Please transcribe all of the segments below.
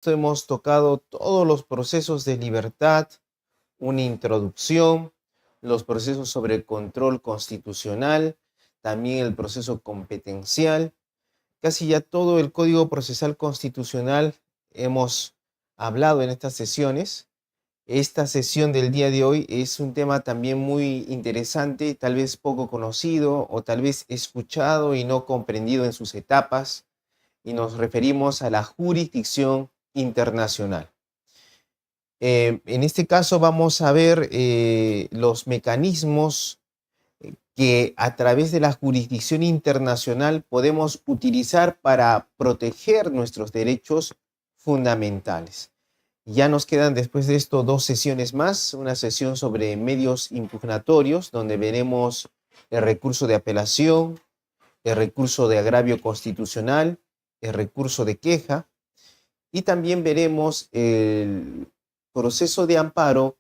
hemos tocado todos los procesos de libertad, una introducción, los procesos sobre el control constitucional, también el proceso competencial, casi ya todo el Código Procesal Constitucional hemos hablado en estas sesiones. Esta sesión del día de hoy es un tema también muy interesante, tal vez poco conocido o tal vez escuchado y no comprendido en sus etapas, y nos referimos a la jurisdicción internacional. En este caso vamos a ver los mecanismos que a través de la jurisdicción internacional podemos utilizar para proteger nuestros derechos fundamentales. Ya nos quedan después de esto 2 sesiones más, una sesión sobre medios impugnatorios, donde veremos el recurso de apelación, el recurso de agravio constitucional, el recurso de queja, y también veremos el proceso de amparo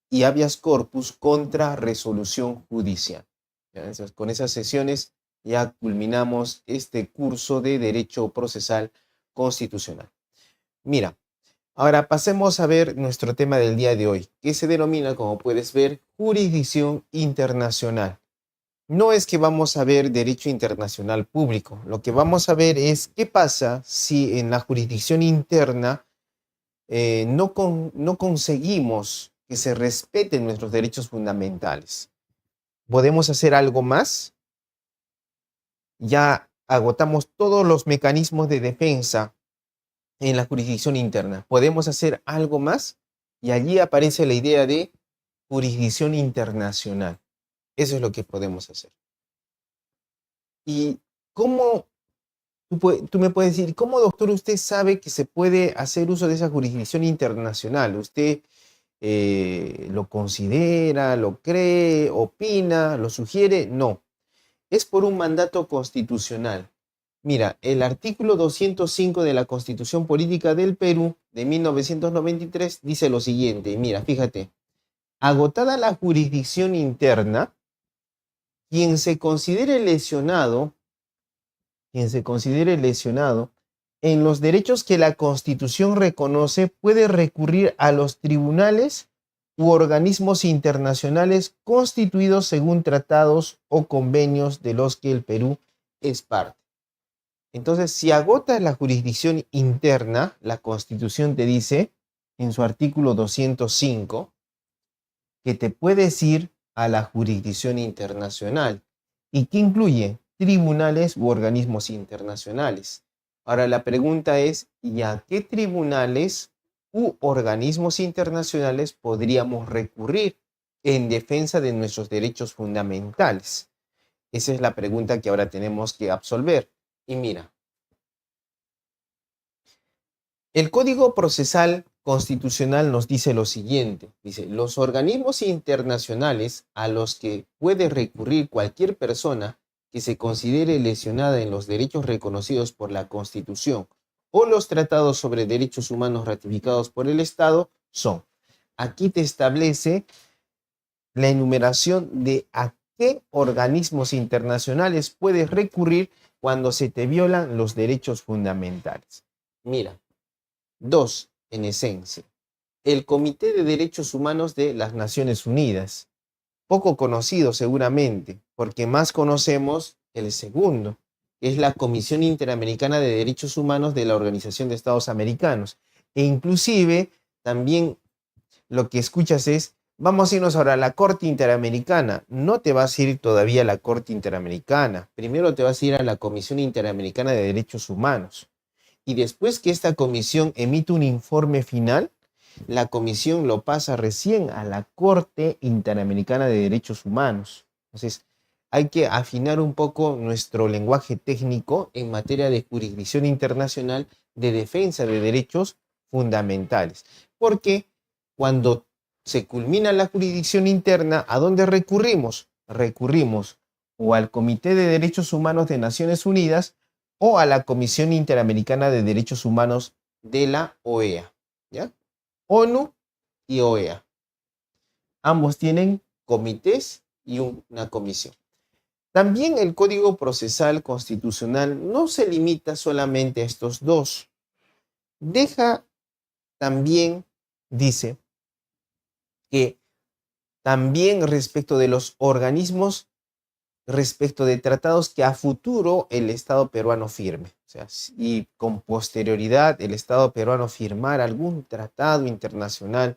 y habeas corpus contra resolución judicial. Entonces, con esas sesiones ya culminamos este curso de Derecho Procesal Constitucional. Mira, ahora pasemos a ver nuestro tema del día de hoy, que se denomina, como puedes ver, jurisdicción internacional. No es que vamos a ver derecho internacional público, lo que vamos a ver es qué pasa si en la jurisdicción interna no conseguimos que se respeten nuestros derechos fundamentales. ¿Podemos hacer algo más? Ya agotamos todos los mecanismos de defensa en la jurisdicción interna. ¿Podemos hacer algo más? Y allí aparece la idea de jurisdicción internacional. Eso es lo que podemos hacer. ¿Y cómo? Tú me puedes decir, ¿cómo, doctor, usted sabe que se puede hacer uso de esa jurisdicción internacional? ¿Usted lo considera, lo cree, opina, lo sugiere? No, es por un mandato constitucional. Mira, el artículo 205 de la Constitución Política del Perú de 1993 dice lo siguiente, mira, fíjate, agotada la jurisdicción interna, quien se considere lesionado en los derechos que la Constitución reconoce puede recurrir a los tribunales u organismos internacionales constituidos según tratados o convenios de los que el Perú es parte. Entonces, si agotas la jurisdicción interna, la Constitución te dice en su artículo 205 que te puedes ir a la jurisdicción internacional y que incluye tribunales u organismos internacionales. Ahora la pregunta es, ¿y a qué tribunales u organismos internacionales podríamos recurrir en defensa de nuestros derechos fundamentales? Esa es la pregunta que ahora tenemos que absolver. Y mira, el Código Procesal Constitucional nos dice lo siguiente. Dice, los organismos internacionales a los que puede recurrir cualquier persona que se considere lesionada en los derechos reconocidos por la Constitución o los tratados sobre derechos humanos ratificados por el Estado son. Aquí te establece la enumeración de a qué organismos internacionales puedes recurrir cuando se te violan los derechos fundamentales. Mira, 2, en esencia, el Comité de Derechos Humanos de las Naciones Unidas, poco conocido seguramente, porque más conocemos el segundo, que es la Comisión Interamericana de Derechos Humanos de la Organización de Estados Americanos. E inclusive también lo que escuchas es, vamos a irnos ahora a la Corte Interamericana. No te vas a ir todavía a la Corte Interamericana, primero te vas a ir a la Comisión Interamericana de Derechos Humanos. Y después que esta comisión emite un informe final, la comisión lo pasa recién a la Corte Interamericana de Derechos Humanos. Entonces, hay que afinar un poco nuestro lenguaje técnico en materia de jurisdicción internacional de defensa de derechos fundamentales. Porque cuando se culmina la jurisdicción interna, ¿a dónde recurrimos? Recurrimos o al Comité de Derechos Humanos de Naciones Unidas o a la Comisión Interamericana de Derechos Humanos de la OEA, ¿ya? ONU y OEA. Ambos tienen comités y una comisión. También el Código Procesal Constitucional no se limita solamente a estos dos. Deja también dice que también respecto de los organismos, respecto de tratados que a futuro el Estado peruano firme. O sea, si con posterioridad el Estado peruano firmar algún tratado internacional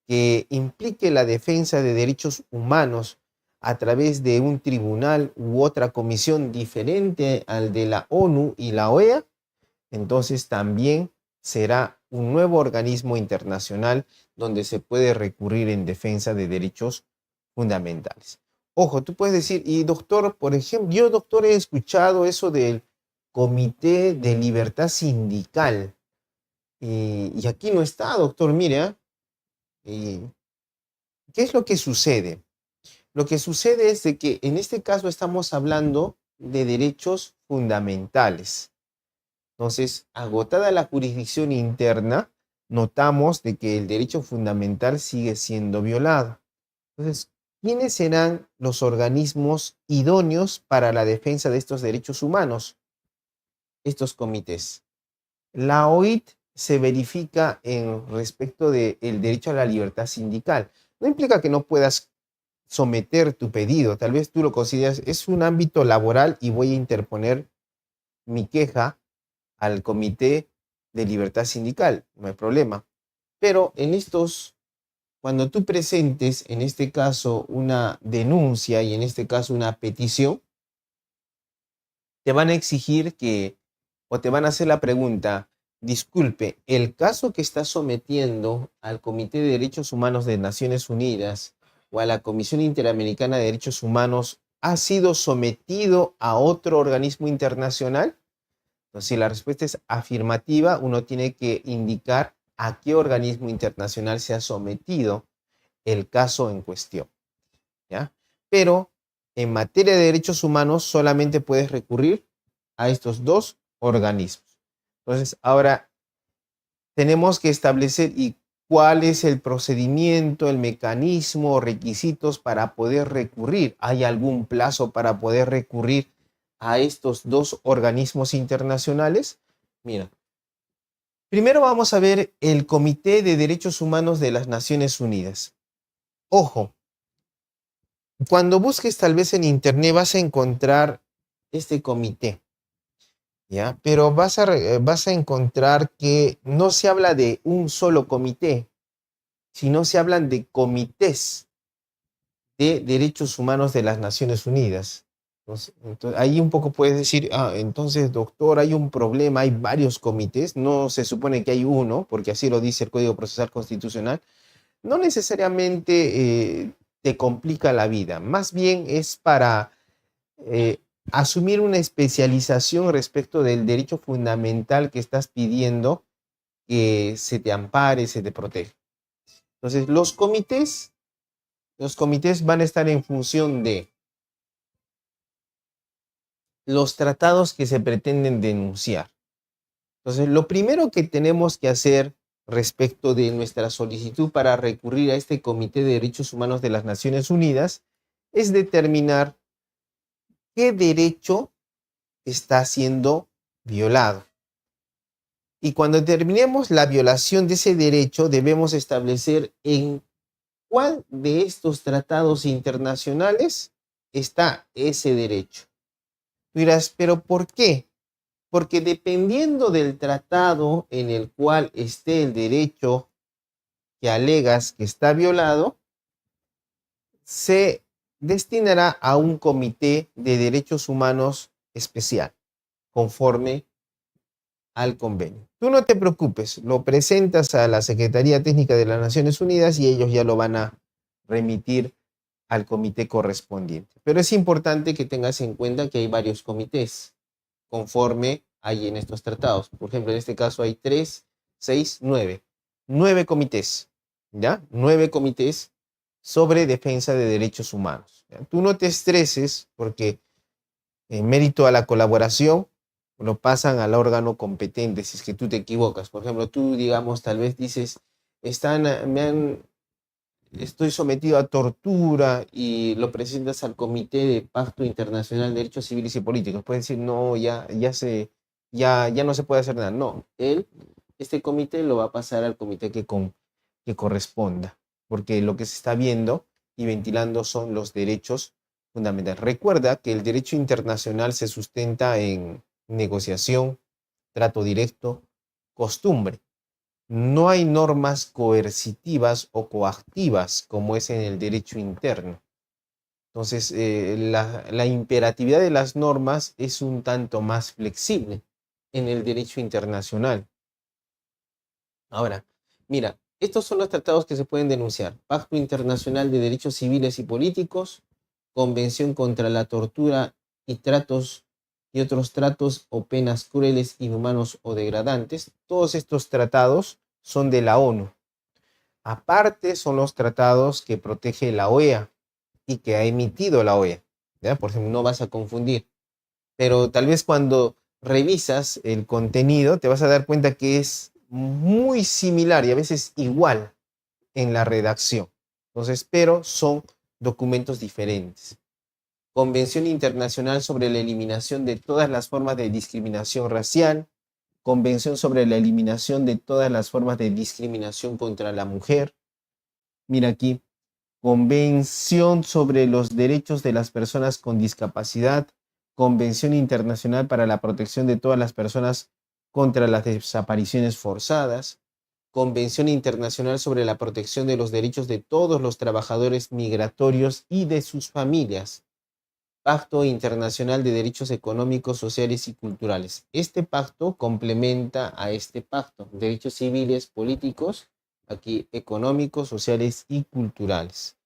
que implique la defensa de derechos humanos a través de un tribunal u otra comisión diferente al de la ONU y la OEA, entonces también será un nuevo organismo internacional donde se puede recurrir en defensa de derechos fundamentales. Ojo, tú puedes decir, y doctor, por ejemplo, yo doctor he escuchado eso del Comité de Libertad Sindical, y aquí no está, doctor, mire, ¿qué es lo que sucede? Lo que sucede es de que en este caso estamos hablando de derechos fundamentales. Entonces, agotada la jurisdicción interna, notamos de que el derecho fundamental sigue siendo violado. Entonces, ¿quiénes serán los organismos idóneos para la defensa de estos derechos humanos? Estos comités. La OIT se verifica en respecto del derecho a la libertad sindical. No implica que no puedas someter tu pedido. Tal vez tú lo consideras, es un ámbito laboral y voy a interponer mi queja al Comité de Libertad Sindical, no hay problema. Pero cuando tú presentes, en este caso, una denuncia y en este caso una petición, te van a exigir o te van a hacer la pregunta, disculpe, el caso que está sometiendo al Comité de Derechos Humanos de Naciones Unidas o a la Comisión Interamericana de Derechos Humanos ha sido sometido a otro organismo internacional. Entonces, si la respuesta es afirmativa, uno tiene que indicar a qué organismo internacional se ha sometido el caso en cuestión, ¿ya? Pero en materia de derechos humanos solamente puedes recurrir a estos dos organismos. Entonces, ahora tenemos que establecer cuál es el procedimiento, el mecanismo, requisitos para poder recurrir. ¿Hay algún plazo para poder recurrir a estos dos organismos internacionales? Mira, primero vamos a ver el Comité de Derechos Humanos de las Naciones Unidas. Ojo, cuando busques tal vez en internet vas a encontrar este comité, ¿ya? Pero vas a encontrar que no se habla de un solo comité, sino se hablan de comités de derechos humanos de las Naciones Unidas. Entonces, ahí un poco puedes decir, entonces, doctor, hay un problema, hay varios comités, no se supone que hay uno, porque así lo dice el Código Procesal Constitucional. No necesariamente te complica la vida, más bien es para asumir una especialización respecto del derecho fundamental que estás pidiendo que se te ampare, se te proteja. Entonces, los comités van a estar en función de los tratados que se pretenden denunciar. Entonces, lo primero que tenemos que hacer respecto de nuestra solicitud para recurrir a este Comité de Derechos Humanos de las Naciones Unidas es determinar qué derecho está siendo violado. Y cuando determinemos la violación de ese derecho, debemos establecer en cuál de estos tratados internacionales está ese derecho. Tú dirás, ¿pero por qué? Porque dependiendo del tratado en el cual esté el derecho que alegas que está violado, se destinará a un comité de derechos humanos especial, conforme al convenio. Tú no te preocupes, lo presentas a la Secretaría Técnica de las Naciones Unidas y ellos ya lo van a remitir al comité correspondiente. Pero es importante que tengas en cuenta que hay varios comités conforme hay en estos tratados. Por ejemplo, en este caso hay 3, 6, 9. 9 comités, ¿ya? 9 comités sobre defensa de derechos humanos. ¿Ya? Tú no te estreses porque en mérito a la colaboración lo pasan al órgano competente si es que tú te equivocas. Por ejemplo, tú, digamos, tal vez dices, estoy sometido a tortura y lo presentas al Comité de Pacto Internacional de Derechos Civiles y Políticos. Puedes decir, no, ya no se puede hacer nada. No, él este comité lo va a pasar al comité que corresponda, porque lo que se está viendo y ventilando son los derechos fundamentales. Recuerda que el derecho internacional se sustenta en negociación, trato directo, costumbre. No hay normas coercitivas o coactivas como es en el derecho interno. Entonces, la imperatividad de las normas es un tanto más flexible en el derecho internacional. Ahora, mira, estos son los tratados que se pueden denunciar. Pacto Internacional de Derechos Civiles y Políticos, Convención contra la Tortura y Tratos y otros tratos o penas crueles, inhumanos o degradantes. Todos estos tratados son de la ONU. Aparte son los tratados que protege la OEA y que ha emitido la OEA. ¿Ya? Por ejemplo, no vas a confundir. Pero tal vez cuando revisas el contenido te vas a dar cuenta que es muy similar y a veces igual en la redacción. Entonces, pero son documentos diferentes. Convención Internacional sobre la Eliminación de todas las formas de discriminación racial, Convención sobre la Eliminación de todas las formas de discriminación contra la mujer. Mira aquí, Convención sobre los Derechos de las Personas con Discapacidad, Convención Internacional para la Protección de todas las personas contra las desapariciones forzadas, Convención Internacional sobre la Protección de los Derechos de todos los trabajadores migratorios y de sus familias, Pacto Internacional de Derechos Económicos, Sociales y Culturales. Este pacto complementa a este pacto, derechos civiles, políticos, aquí económicos, sociales y culturales.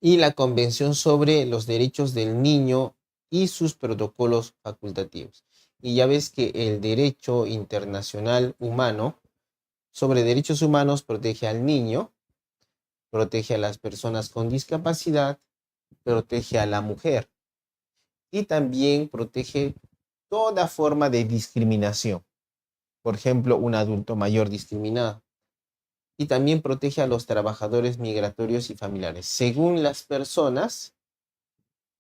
Y la Convención sobre los Derechos del Niño y sus protocolos facultativos. Y ya ves que el derecho internacional humano sobre derechos humanos protege al niño, protege a las personas con discapacidad, protege a la mujer y también protege toda forma de discriminación. Por ejemplo, un adulto mayor discriminado. Y también protege a los trabajadores migratorios y familiares. Según las personas,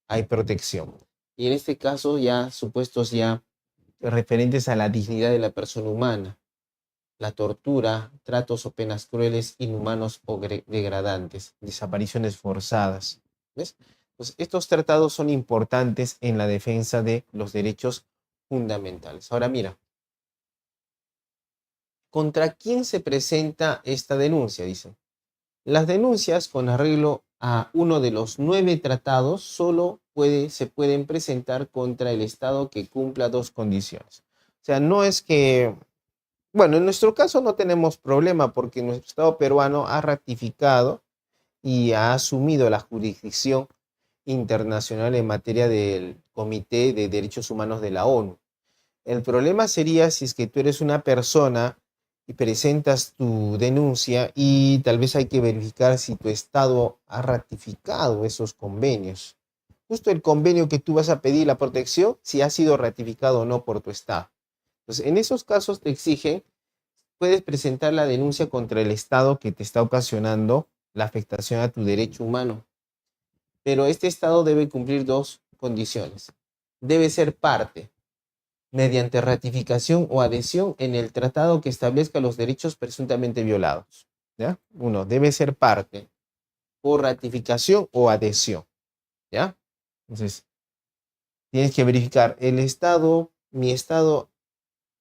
hay protección. Y en este caso ya supuestos ya referentes a la dignidad de la persona humana, la tortura, tratos o penas crueles, inhumanos o degradantes, desapariciones forzadas. ¿Ves? Pues estos tratados son importantes en la defensa de los derechos fundamentales. Ahora mira, ¿contra quién se presenta esta denuncia? Dice, las denuncias con arreglo a uno de los 9 tratados solo se pueden presentar contra el Estado que cumpla 2 condiciones. O sea, no es que, bueno, en nuestro caso no tenemos problema porque nuestro Estado peruano ha ratificado y ha asumido la jurisdicción internacional en materia del Comité de Derechos Humanos de la ONU. El problema sería si es que tú eres una persona y presentas tu denuncia y tal vez hay que verificar si tu Estado ha ratificado esos convenios. Justo el convenio que tú vas a pedir la protección, si ha sido ratificado o no por tu Estado. Entonces, en esos casos te exigen, puedes presentar la denuncia contra el Estado que te está ocasionando la afectación a tu derecho humano. Pero este Estado debe cumplir 2 condiciones. Debe ser parte mediante ratificación o adhesión en el tratado que establezca los derechos presuntamente violados. ¿Ya? Uno, debe ser parte por ratificación o adhesión. ¿Ya? Entonces, tienes que verificar, mi Estado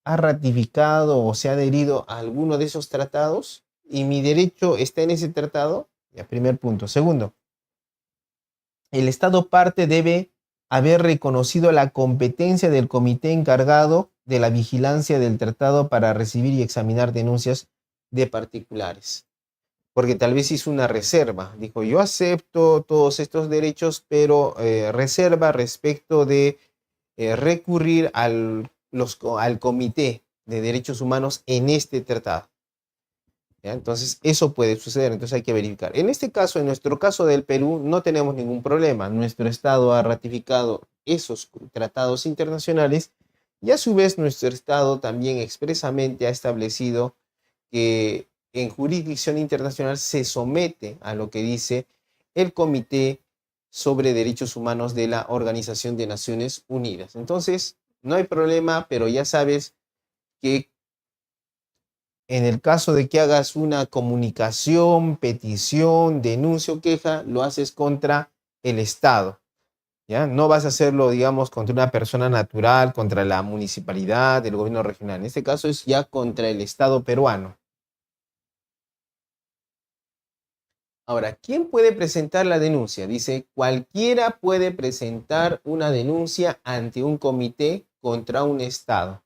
ha ratificado o se ha adherido a alguno de esos tratados y mi derecho está en ese tratado. Ya, primer punto. Segundo, el Estado parte debe haber reconocido la competencia del comité encargado de la vigilancia del tratado para recibir y examinar denuncias de particulares. Porque tal vez hizo una reserva. Dijo, yo acepto todos estos derechos, pero reserva respecto de recurrir al Comité de Derechos Humanos en este tratado. ¿Ya? Entonces, eso puede suceder, entonces hay que verificar. En este caso, en nuestro caso del Perú, no tenemos ningún problema. Nuestro Estado ha ratificado esos tratados internacionales y a su vez nuestro Estado también expresamente ha establecido que en jurisdicción internacional se somete a lo que dice el Comité sobre Derechos Humanos de la Organización de Naciones Unidas. Entonces, no hay problema, pero ya sabes que En el caso de que hagas una comunicación, petición, denuncia o queja, lo haces contra el Estado, ¿ya? No vas a hacerlo, digamos, contra una persona natural, contra la municipalidad, el gobierno regional. En este caso es ya contra el Estado peruano. Ahora, ¿quién puede presentar la denuncia? Dice, cualquiera puede presentar una denuncia ante un comité contra un Estado,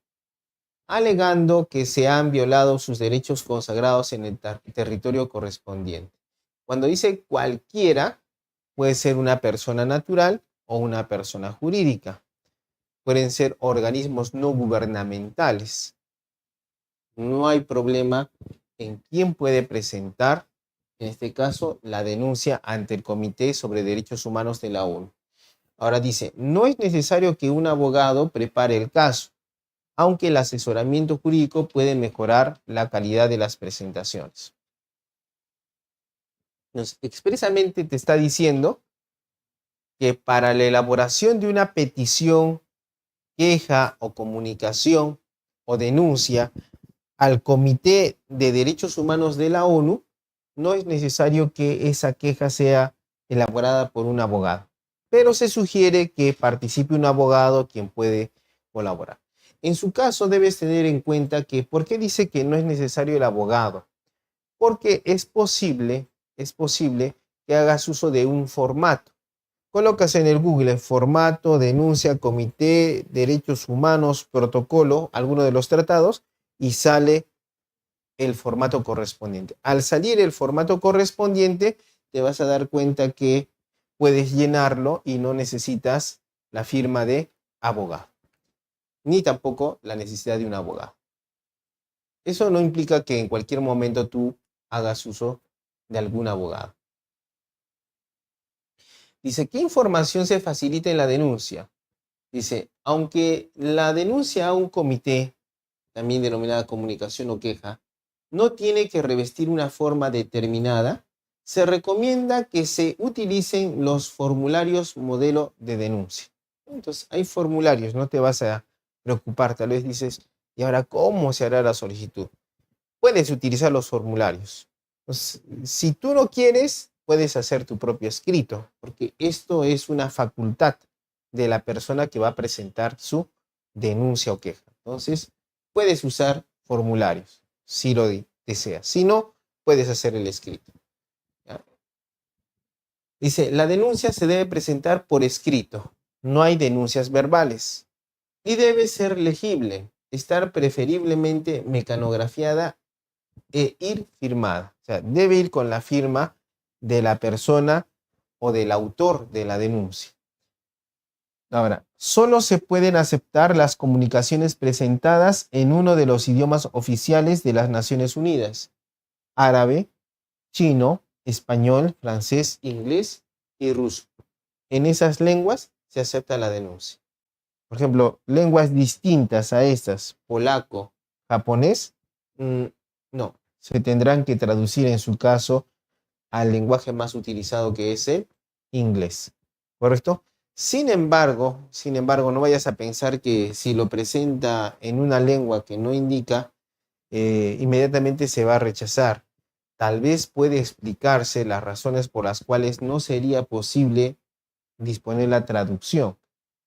alegando que se han violado sus derechos consagrados en el territorio correspondiente. Cuando dice cualquiera, puede ser una persona natural o una persona jurídica. Pueden ser organismos no gubernamentales. No hay problema en quién puede presentar, en este caso, la denuncia ante el Comité sobre Derechos Humanos de la ONU. Ahora dice, no es necesario que un abogado prepare el caso, aunque el asesoramiento jurídico puede mejorar la calidad de las presentaciones. Entonces, expresamente te está diciendo que para la elaboración de una petición, queja o comunicación o denuncia al Comité de Derechos Humanos de la ONU, no es necesario que esa queja sea elaborada por un abogado, pero se sugiere que participe un abogado quien puede colaborar. En su caso, debes tener en cuenta que, ¿por qué dice que no es necesario el abogado? Porque es posible que hagas uso de un formato. Colocas en el Google formato, denuncia, comité, derechos humanos, protocolo, alguno de los tratados, y sale el formato correspondiente. Al salir el formato correspondiente, te vas a dar cuenta que puedes llenarlo y no necesitas la firma de abogado, ni tampoco la necesidad de un abogado. Eso no implica que en cualquier momento tú hagas uso de algún abogado. Dice, ¿qué información se facilita en la denuncia? Dice, aunque la denuncia a un comité, también denominada comunicación o queja, no tiene que revestir una forma determinada, se recomienda que se utilicen los formularios modelo de denuncia. Entonces, hay formularios, no te vas a preocupar. Tal vez dices, ¿y ahora cómo se hará la solicitud? Puedes utilizar los formularios. Entonces, si tú no quieres, puedes hacer tu propio escrito, porque esto es una facultad de la persona que va a presentar su denuncia o queja. Entonces, puedes usar formularios, si lo deseas. Si no, puedes hacer el escrito. ¿Ya? Dice, la denuncia se debe presentar por escrito. No hay denuncias verbales. Y debe ser legible, estar preferiblemente mecanografiada e ir firmada. O sea, debe ir con la firma de la persona o del autor de la denuncia. Ahora, solo se pueden aceptar las comunicaciones presentadas en uno de los idiomas oficiales de las Naciones Unidas: árabe, chino, español, francés, inglés y ruso. En esas lenguas se acepta la denuncia. Por ejemplo, lenguas distintas a estas, polaco, japonés, no, se tendrán que traducir en su caso al lenguaje más utilizado, que es el inglés. ¿Correcto? Sin embargo, no vayas a pensar que si lo presenta en una lengua que no indica, inmediatamente se va a rechazar. Tal vez puede explicarse las razones por las cuales no sería posible disponer la traducción.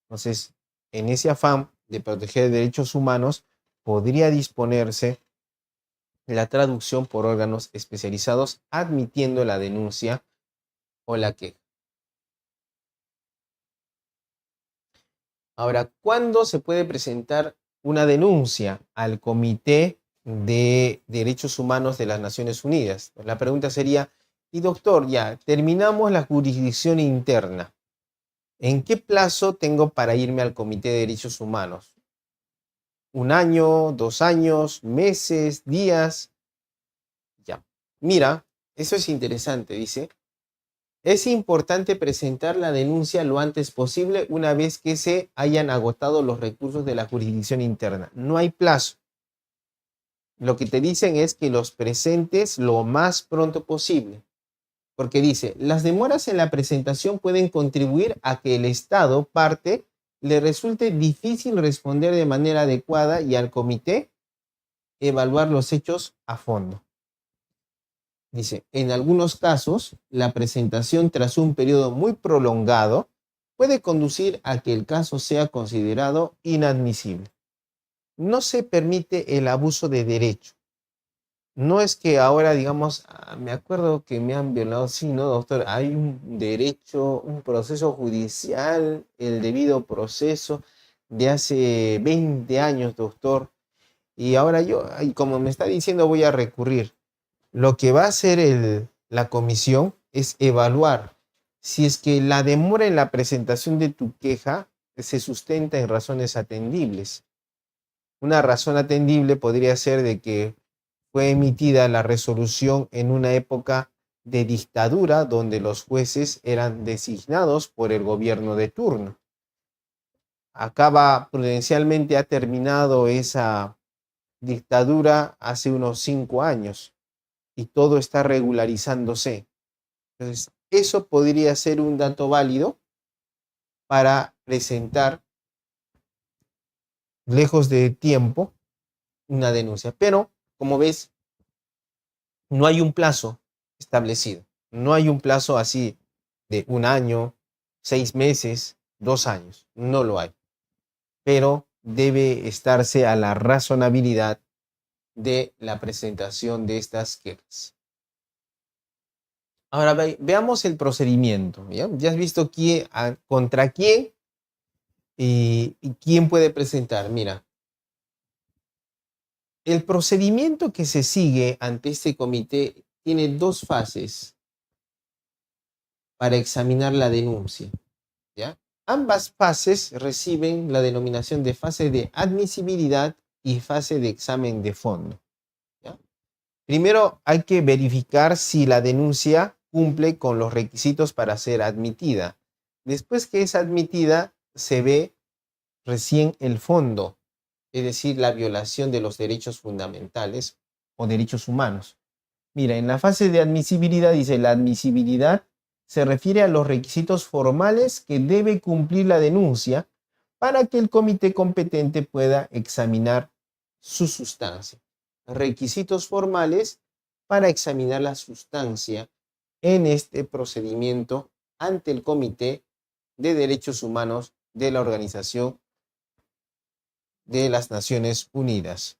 Entonces, en ese afán de proteger derechos humanos, podría disponerse la traducción por órganos especializados, admitiendo la denuncia o la queja. Ahora, ¿cuándo se puede presentar una denuncia al Comité de Derechos Humanos de las Naciones Unidas? La pregunta sería, y doctor, ya terminamos la jurisdicción interna. ¿En qué plazo tengo para irme al Comité de Derechos Humanos? ¿Un año, 2 años, meses, días? Ya. Mira, eso es interesante, dice. Es importante presentar la denuncia lo antes posible una vez que se hayan agotado los recursos de la jurisdicción interna. No hay plazo. Lo que te dicen es que los presentes lo más pronto posible. Porque dice, las demoras en la presentación pueden contribuir a que el Estado parte le resulte difícil responder de manera adecuada y al comité evaluar los hechos a fondo. Dice, en algunos casos, la presentación tras un periodo muy prolongado puede conducir a que el caso sea considerado inadmisible. No se permite el abuso de derecho. No es que ahora, digamos, me acuerdo que me han violado, sí, ¿no, doctor? Hay un derecho, un proceso judicial, el debido proceso de hace 20 años, doctor. Y ahora yo, y como me está diciendo, voy a recurrir. Lo que va a hacer la comisión es evaluar si es que la demora en la presentación de tu queja se sustenta en razones atendibles. Una razón atendible podría ser de que fue emitida la resolución en una época de dictadura donde los jueces eran designados por el gobierno de turno. Prudencialmente ha terminado esa dictadura hace unos 5 años y todo está regularizándose. Entonces, eso podría ser un dato válido para presentar, lejos de tiempo, una denuncia. Pero, como ves, no hay un plazo establecido. No hay un plazo así de 1 año, 6 meses, 2 años. No lo hay. Pero debe estarse a la razonabilidad de la presentación de estas quejas. Ahora veamos el procedimiento. Ya has visto contra quién y quién puede presentar. Mira, el procedimiento que se sigue ante este comité tiene 2 fases para examinar la denuncia. ¿Ya? Ambas fases reciben la denominación de fase de admisibilidad y fase de examen de fondo. ¿Ya? Primero hay que verificar si la denuncia cumple con los requisitos para ser admitida. Después que es admitida, se ve recién el fondo, es decir, la violación de los derechos fundamentales o derechos humanos. Mira, en la fase de admisibilidad dice la admisibilidad se refiere a los requisitos formales que debe cumplir la denuncia para que el comité competente pueda examinar su sustancia. Requisitos formales para examinar la sustancia en este procedimiento ante el Comité de Derechos Humanos de la Organización de las Naciones Unidas.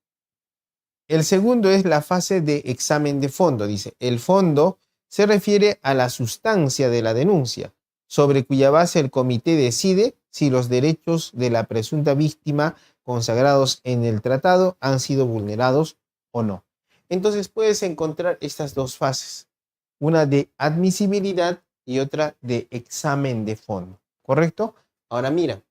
El segundo es la fase de examen de fondo. Dice, el fondo se refiere a la sustancia de la denuncia, sobre cuya base el comité decide si los derechos de la presunta víctima consagrados en el tratado han sido vulnerados o no. Entonces puedes encontrar estas 2 fases, una de admisibilidad y otra de examen de fondo, ¿correcto? Ahora mira,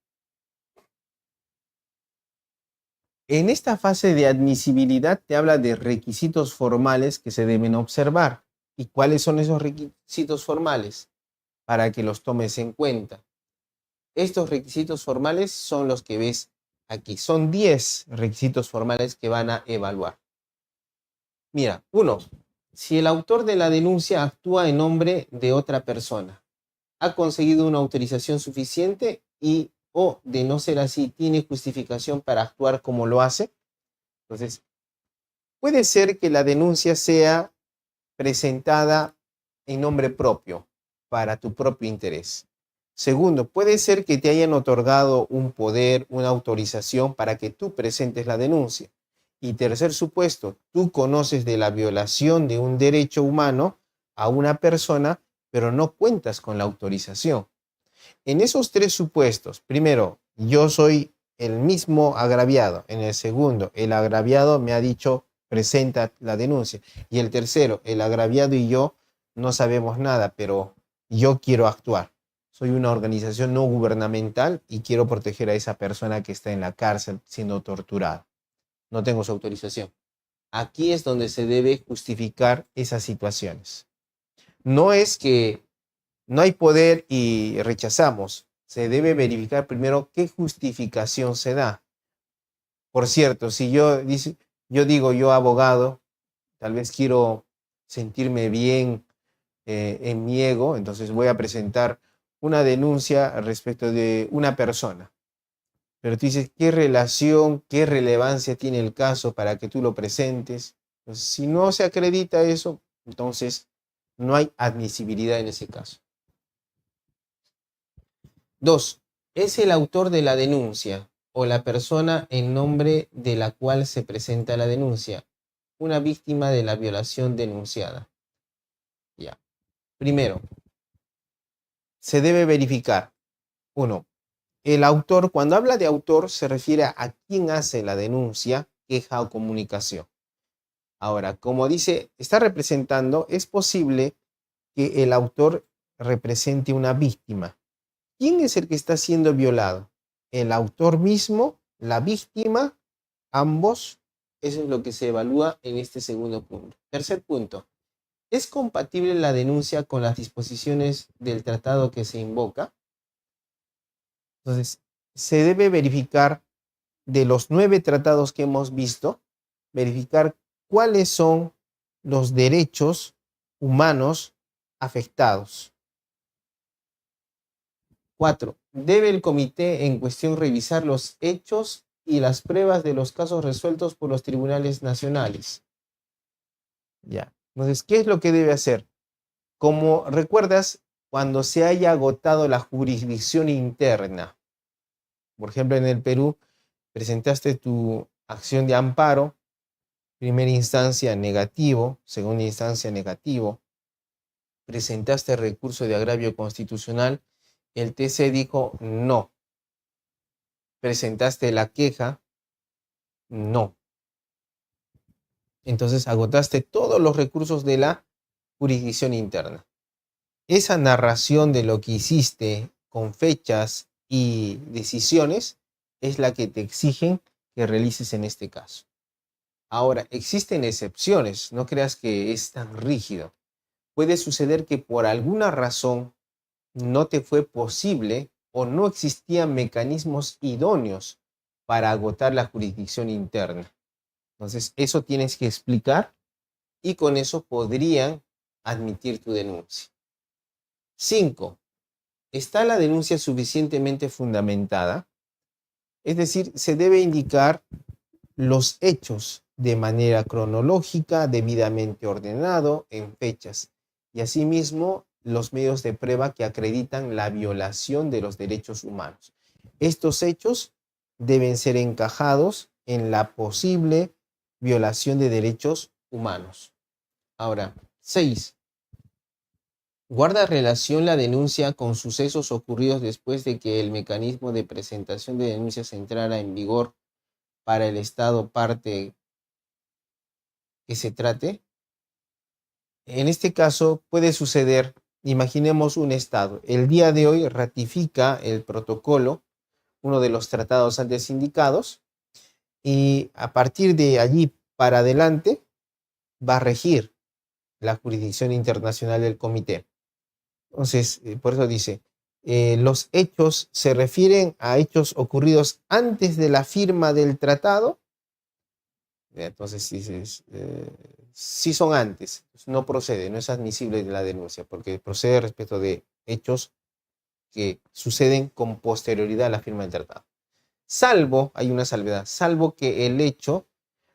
en esta fase de admisibilidad te habla de requisitos formales que se deben observar. ¿Y cuáles son esos requisitos formales? Para que los tomes en cuenta. Estos requisitos formales son los que ves aquí. Son 10 requisitos formales que van a evaluar. Mira, 1. Si el autor de la denuncia actúa en nombre de otra persona, ha conseguido una autorización suficiente o, de no ser así, tiene justificación para actuar como lo hace. Entonces, puede ser que la denuncia sea presentada en nombre propio, para tu propio interés. Segundo, puede ser que te hayan otorgado un poder, una autorización para que tú presentes la denuncia. Y tercer supuesto, tú conoces de la violación de un derecho humano a una persona, pero no cuentas con la autorización. En esos 3 supuestos, primero, yo soy el mismo agraviado. En el segundo, el agraviado me ha dicho, presenta la denuncia. Y el tercero, el agraviado y yo no sabemos nada, pero yo quiero actuar. Soy una organización no gubernamental y quiero proteger a esa persona que está en la cárcel siendo torturada. No tengo su autorización. Aquí es donde se debe justificar esas situaciones. No es que no hay poder y rechazamos. Se debe verificar primero qué justificación se da. Por cierto, si yo digo, yo abogado, tal vez quiero sentirme bien en mi ego, entonces voy a presentar una denuncia respecto de una persona. Pero tú dices, ¿qué relación, qué relevancia tiene el caso para que tú lo presentes? Pues, si no se acredita eso, entonces no hay admisibilidad en ese caso. 2. Es el autor de la denuncia o la persona en nombre de la cual se presenta la denuncia, una víctima de la violación denunciada. Ya. Primero, se debe verificar. 1. El autor, cuando habla de autor, se refiere a quién hace la denuncia, queja o comunicación. Ahora, como dice, está representando, es posible que el autor represente una víctima. ¿Quién es el que está siendo violado? ¿El autor mismo? ¿La víctima? ¿Ambos? Eso es lo que se evalúa en este segundo punto. Tercer punto. ¿Es compatible la denuncia con las disposiciones del tratado que se invoca? Entonces, se debe verificar de los 9 tratados que hemos visto, verificar cuáles son los derechos humanos afectados. 4. Debe el comité en cuestión revisar los hechos y las pruebas de los casos resueltos por los tribunales nacionales. Ya. Entonces, ¿qué es lo que debe hacer? Como recuerdas, cuando se haya agotado la jurisdicción interna, por ejemplo, en el Perú, presentaste tu acción de amparo, primera instancia negativo, segunda instancia negativo, presentaste recurso de agravio constitucional, el TC dijo no. Presentaste la queja, no. Entonces agotaste todos los recursos de la jurisdicción interna. Esa narración de lo que hiciste con fechas y decisiones es la que te exigen que realices en este caso. Ahora, existen excepciones, no creas que es tan rígido. Puede suceder que por alguna razón no te fue posible o no existían mecanismos idóneos para agotar la jurisdicción interna. Entonces, eso tienes que explicar y con eso podrían admitir tu denuncia. 5. ¿Está la denuncia suficientemente fundamentada? Es decir, se debe indicar los hechos de manera cronológica, debidamente ordenado, en fechas, y asimismo los medios de prueba que acreditan la violación de los derechos humanos. Estos hechos deben ser encajados en la posible violación de derechos humanos. Ahora, 6. ¿Guarda relación la denuncia con sucesos ocurridos después de que el mecanismo de presentación de denuncias entrara en vigor para el Estado parte que se trate? En este caso puede suceder, imaginemos un Estado, el día de hoy ratifica el protocolo, uno de los tratados antes indicados, y a partir de allí para adelante va a regir la jurisdicción internacional del comité. Entonces, por eso dice, los hechos se refieren a hechos ocurridos antes de la firma del tratado. Entonces dices, sí son antes, no procede, no es admisible la denuncia, porque procede respecto de hechos que suceden con posterioridad a la firma del tratado. Salvo, hay una salvedad, salvo que el hecho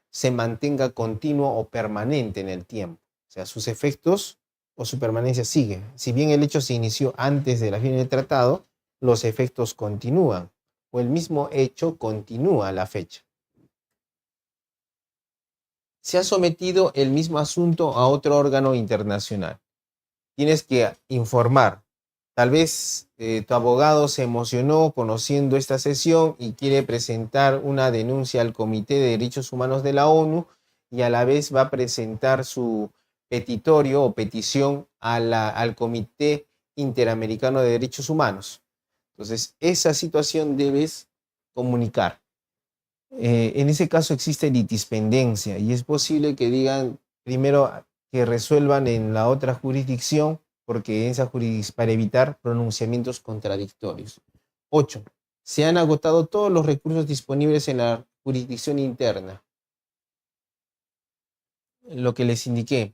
se mantenga continuo o permanente en el tiempo. O sea, sus efectos o su permanencia sigue. Si bien el hecho se inició antes de la firma del tratado, los efectos continúan o el mismo hecho continúa a la fecha. Se ha sometido el mismo asunto a otro órgano internacional. Tienes que informar. Tal vez tu abogado se emocionó conociendo esta sesión y quiere presentar una denuncia al Comité de Derechos Humanos de la ONU y a la vez va a presentar su petitorio o petición al Comité Interamericano de Derechos Humanos. Entonces, esa situación debes comunicar. En ese caso existe litispendencia y es posible que digan primero que resuelvan en la otra jurisdicción porque esa jurisdicción para evitar pronunciamientos contradictorios. 8. Se han agotado todos los recursos disponibles en la jurisdicción interna. Lo que les indiqué,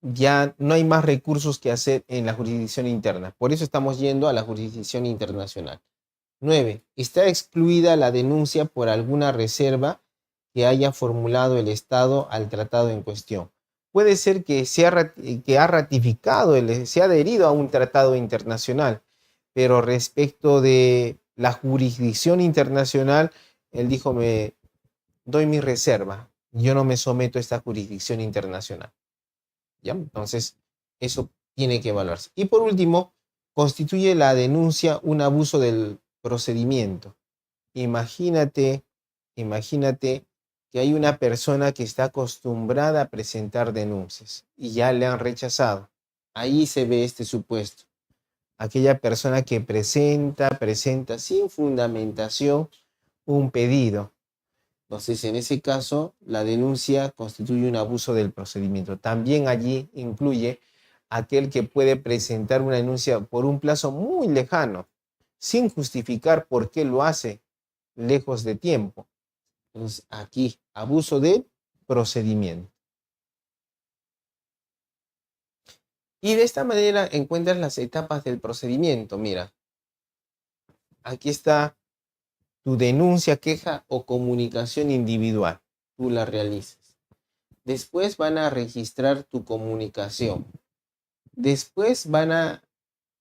ya no hay más recursos que hacer en la jurisdicción interna. Por eso estamos yendo a la jurisdicción internacional. 9. Está excluida la denuncia por alguna reserva que haya formulado el Estado al tratado en cuestión. Puede ser que se ha ratificado, se ha adherido a un tratado internacional, pero respecto de la jurisdicción internacional, él dijo, me doy mi reserva, yo no me someto a esta jurisdicción internacional. ¿Ya? Entonces, eso tiene que evaluarse. Y por último, constituye la denuncia un abuso del procedimiento. Imagínate, imagínate que hay una persona que está acostumbrada a presentar denuncias y ya le han rechazado. Ahí se ve este supuesto. Aquella persona que presenta sin fundamentación un pedido. Entonces, en ese caso, la denuncia constituye un abuso del procedimiento. También allí incluye aquel que puede presentar una denuncia por un plazo muy lejano, sin justificar por qué lo hace lejos de tiempo. Entonces, aquí, abuso del procedimiento. Y de esta manera encuentras las etapas del procedimiento. Mira, aquí está tu denuncia, queja o comunicación individual. Tú la realizas. Después van a registrar tu comunicación. Después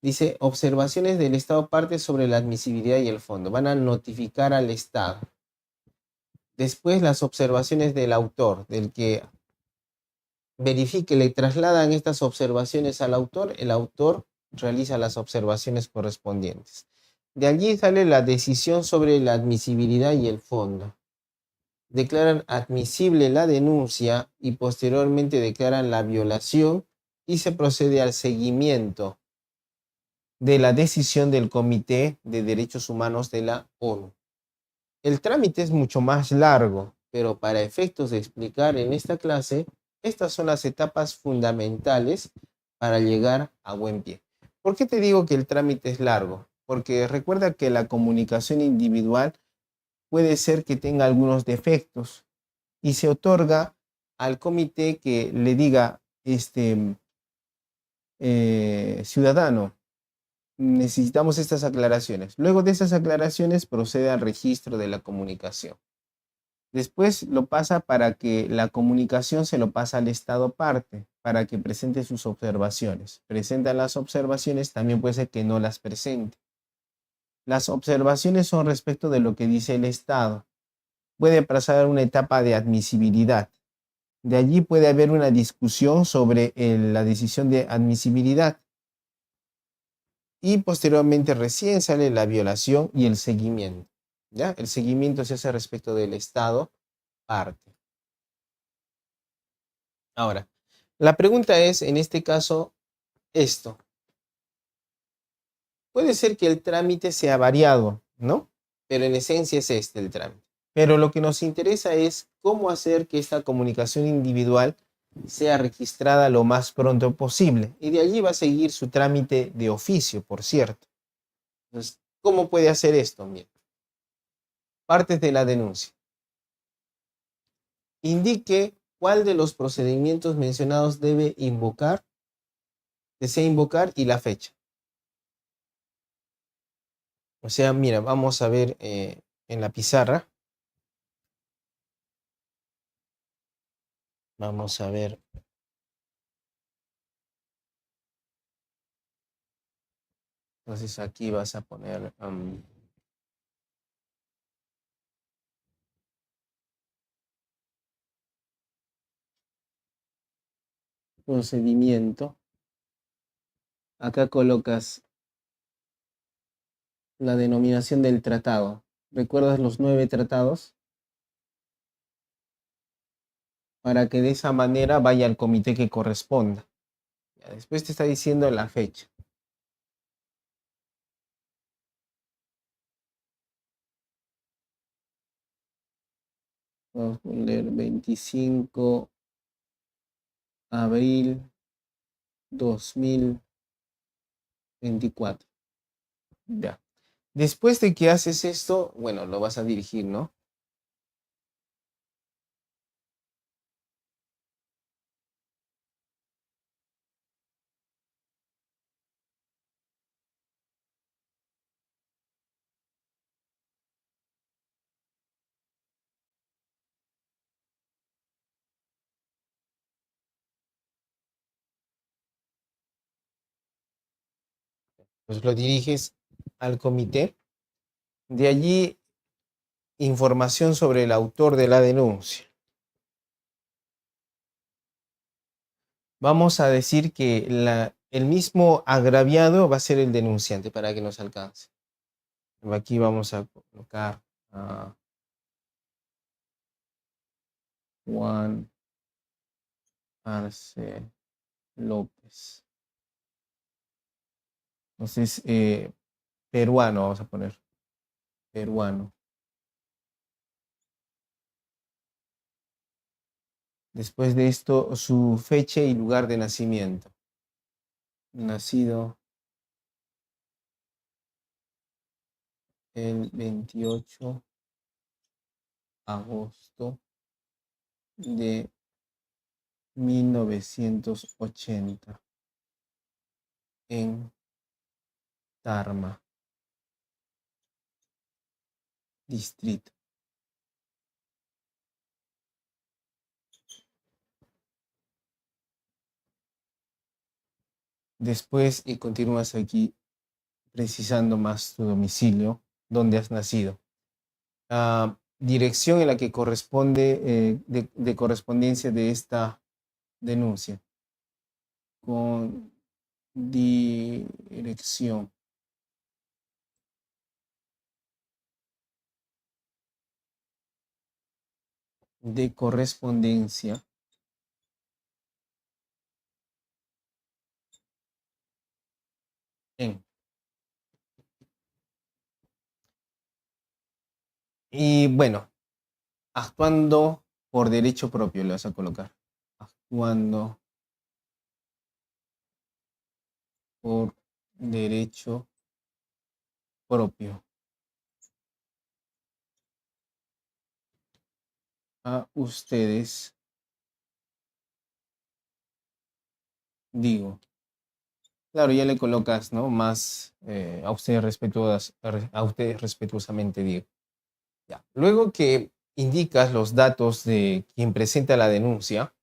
dice, observaciones del Estado parte sobre la admisibilidad y el fondo. Van a notificar al Estado. Después las observaciones del autor, del que verifique, le trasladan estas observaciones al autor, el autor realiza las observaciones correspondientes. De allí sale la decisión sobre la admisibilidad y el fondo. Declaran admisible la denuncia y posteriormente declaran la violación y se procede al seguimiento de la decisión del Comité de Derechos Humanos de la ONU. El trámite es mucho más largo, pero para efectos de explicar en esta clase, estas son las etapas fundamentales para llegar a buen pie. ¿Por qué te digo que el trámite es largo? Porque recuerda que la comunicación individual puede ser que tenga algunos defectos y se otorga al comité que le diga, ciudadano, necesitamos estas aclaraciones. Luego de esas aclaraciones procede al registro de la comunicación. Después lo pasa para que la comunicación se lo pasa al Estado parte, para que presente sus observaciones. Presenta las observaciones, también puede ser que no las presente. Las observaciones son respecto de lo que dice el Estado. Puede pasar a una etapa de admisibilidad. De allí puede haber una discusión sobre la decisión de admisibilidad. Y posteriormente recién sale la violación y el seguimiento. ¿Ya? El seguimiento se hace respecto del Estado parte. Ahora, la pregunta es, en este caso, esto. Puede ser que el trámite sea variado, ¿no? Pero en esencia es este el trámite. Pero lo que nos interesa es cómo hacer que esta comunicación individual sea registrada lo más pronto posible. Y de allí va a seguir su trámite de oficio, por cierto. Entonces, ¿cómo puede hacer esto? Bien. Partes de la denuncia. Indique cuál de los procedimientos mencionados desea invocar y la fecha. O sea, mira, vamos a ver en la pizarra. Vamos a ver. Entonces aquí vas a poner procedimiento. Acá colocas la denominación del tratado. ¿Recuerdas los 9 tratados? Para que de esa manera vaya al comité que corresponda. Ya, después te está diciendo la fecha. Vamos a poner 25 de abril 2024. Ya. Después de que haces esto, bueno, lo vas a dirigir, ¿no? Pues lo diriges al comité. De allí, información sobre el autor de la denuncia. Vamos a decir que el mismo agraviado va a ser el denunciante para que nos alcance. Aquí vamos a colocar a Juan Arce López. Entonces, peruano, vamos a poner. Peruano. Después de esto, su fecha y lugar de nacimiento. Nacido el 28 de agosto de 1980 en Tarma, distrito. Después, y continúas aquí precisando más tu domicilio, donde has nacido. Dirección en la que corresponde de correspondencia de esta denuncia. Con dirección. De correspondencia en. Y bueno, actuando por derecho propio le vas a colocar. Actuando por derecho propio. A ustedes digo. Claro, ya le colocas, ¿no? Más a ustedes respetuosamente digo. Ya. Luego que indicas los datos de quien presenta la denuncia,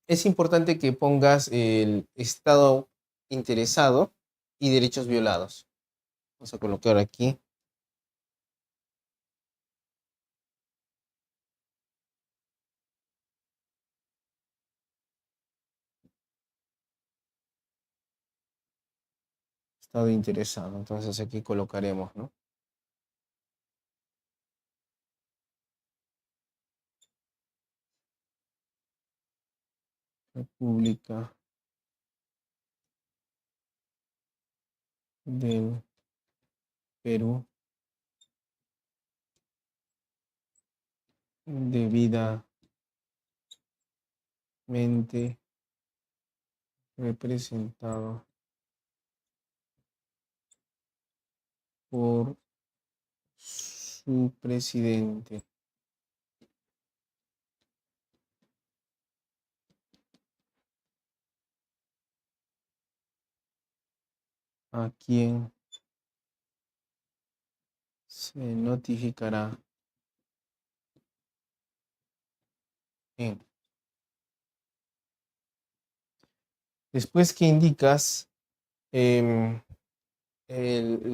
es importante que pongas el estado interesado y derechos violados. Vamos a colocar aquí. Estado interesado. Entonces aquí colocaremos, ¿no? República del Perú. Debidamente representado por su presidente. A quien se notificará en. Después que indicas el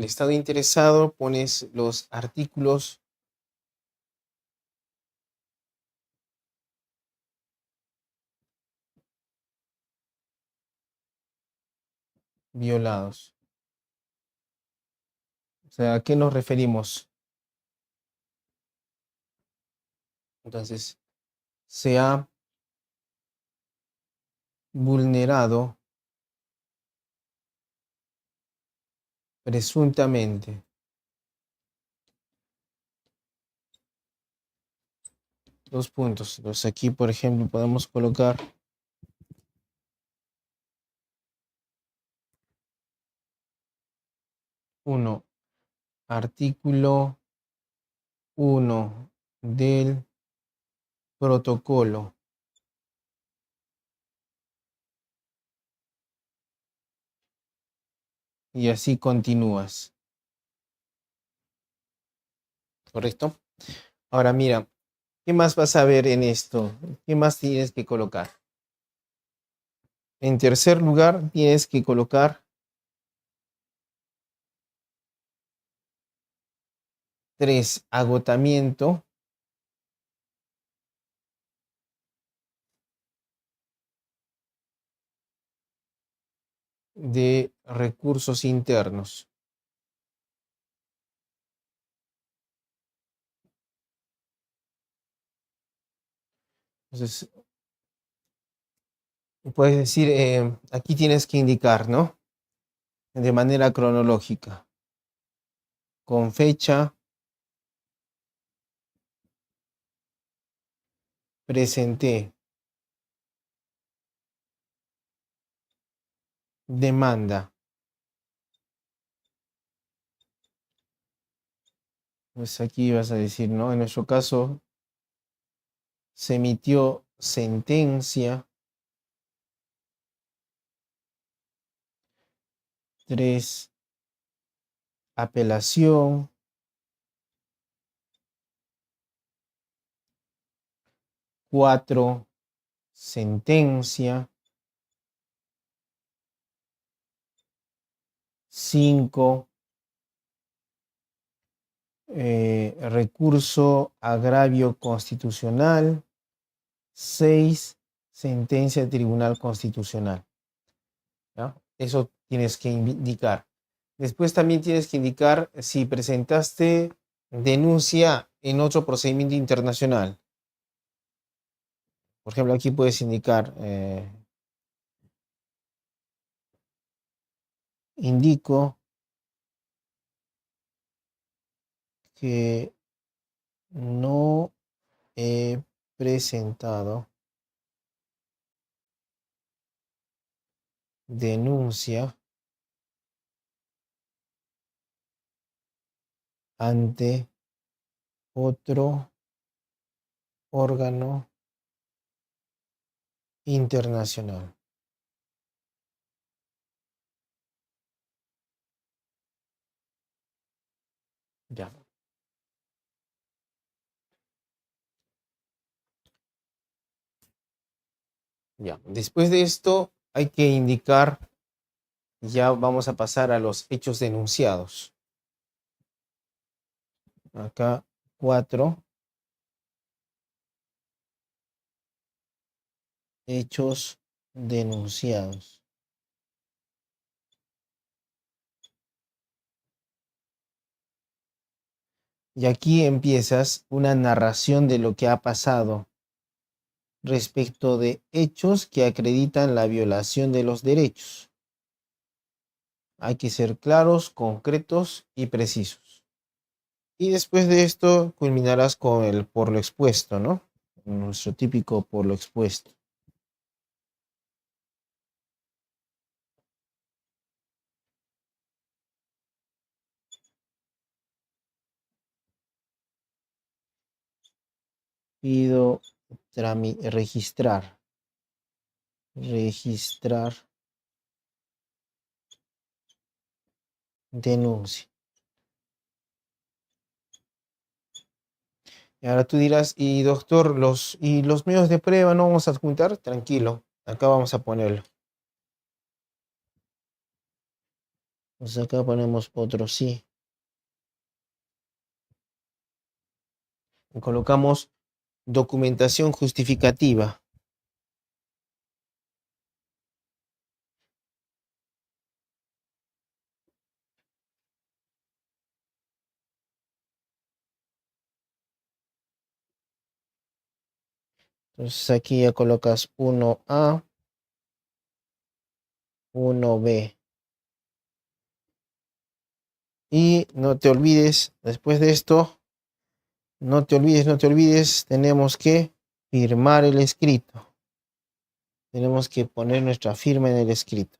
estado interesado, pones los artículos violados. O sea, ¿a qué nos referimos? Entonces, se ha vulnerado presuntamente. Dos puntos. Entonces aquí, por ejemplo, podemos colocar uno, artículo 1 del protocolo. Y así continúas. ¿Correcto? Ahora mira, ¿qué más vas a ver en esto? ¿Qué más tienes que colocar? En tercer lugar, tienes que colocar 3, agotamiento de recursos internos. Entonces, puedes decir, aquí tienes que indicar, ¿no? De manera cronológica, con fecha, presenté, demanda. Pues aquí vas a decir, ¿no? En nuestro caso, se emitió sentencia. 3, apelación. 4, sentencia. 5, recurso agravio constitucional. 6, sentencia de tribunal constitucional. ¿Ya? Eso tienes que indicar. Después también tienes que indicar si presentaste denuncia en otro procedimiento internacional. Por ejemplo, aquí puedes indicar, indico que no he presentado denuncia ante otro órgano internacional. Ya. Ya. Después de esto hay que indicar, ya vamos a pasar a los hechos denunciados. Acá 4 hechos denunciados. Y aquí empiezas una narración de lo que ha pasado respecto de hechos que acreditan la violación de los derechos. Hay que ser claros, concretos y precisos. Y después de esto culminarás con el por lo expuesto, ¿no? Nuestro típico por lo expuesto. Pido registrar. Registrar denuncia. Y ahora tú dirás, y doctor, los medios de prueba no vamos a adjuntar. Tranquilo, acá vamos a ponerlo. Pues acá ponemos otro sí. Y colocamos documentación justificativa. Entonces aquí ya colocas 1A, 1B. Y no te olvides, después de esto, no te olvides, tenemos que firmar el escrito. Tenemos que poner nuestra firma en el escrito.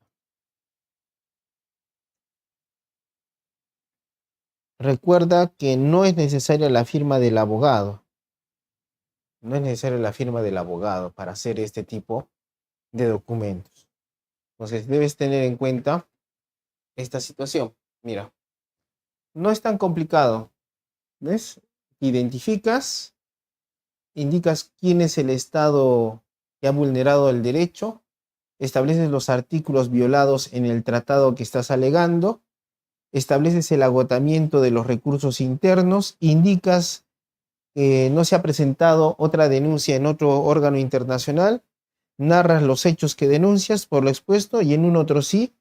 Recuerda que no es necesaria la firma del abogado. No es necesaria la firma del abogado para hacer este tipo de documentos. Entonces debes tener en cuenta esta situación. Mira, no es tan complicado. ¿Ves? Identificas, indicas quién es el Estado que ha vulnerado el derecho, estableces los artículos violados en el tratado que estás alegando, estableces el agotamiento de los recursos internos, indicas que no se ha presentado otra denuncia en otro órgano internacional, narras los hechos que denuncias por lo expuesto y en un otro sí,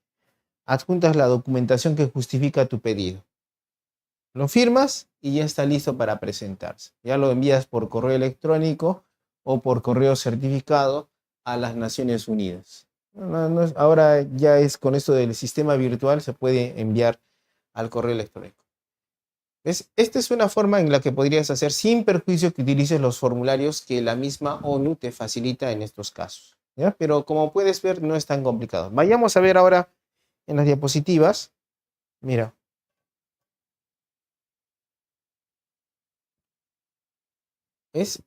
adjuntas la documentación que justifica tu pedido. Lo firmas y ya está listo para presentarse. Ya lo envías por correo electrónico o por correo certificado a las Naciones Unidas. Ahora ya es con esto del sistema virtual, se puede enviar al correo electrónico. ¿Ves? Esta es una forma en la que podrías hacer sin perjuicio que utilices los formularios que la misma ONU te facilita en estos casos, ¿ya? Pero como puedes ver, no es tan complicado. Vayamos a ver ahora en las diapositivas. Mira. Es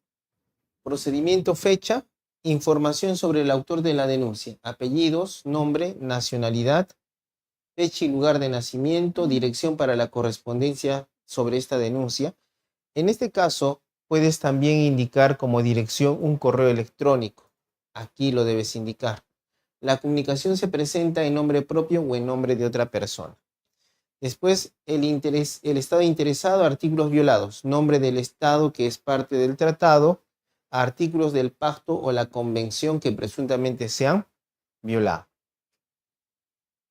procedimiento, fecha, información sobre el autor de la denuncia, apellidos, nombre, nacionalidad, fecha y lugar de nacimiento, dirección para la correspondencia sobre esta denuncia. En este caso, puedes también indicar como dirección un correo electrónico. Aquí lo debes indicar. La comunicación se presenta en nombre propio o en nombre de otra persona. Después, el Estado interesado, artículos violados, nombre del Estado que es parte del tratado, artículos del pacto o la convención que presuntamente se han violado.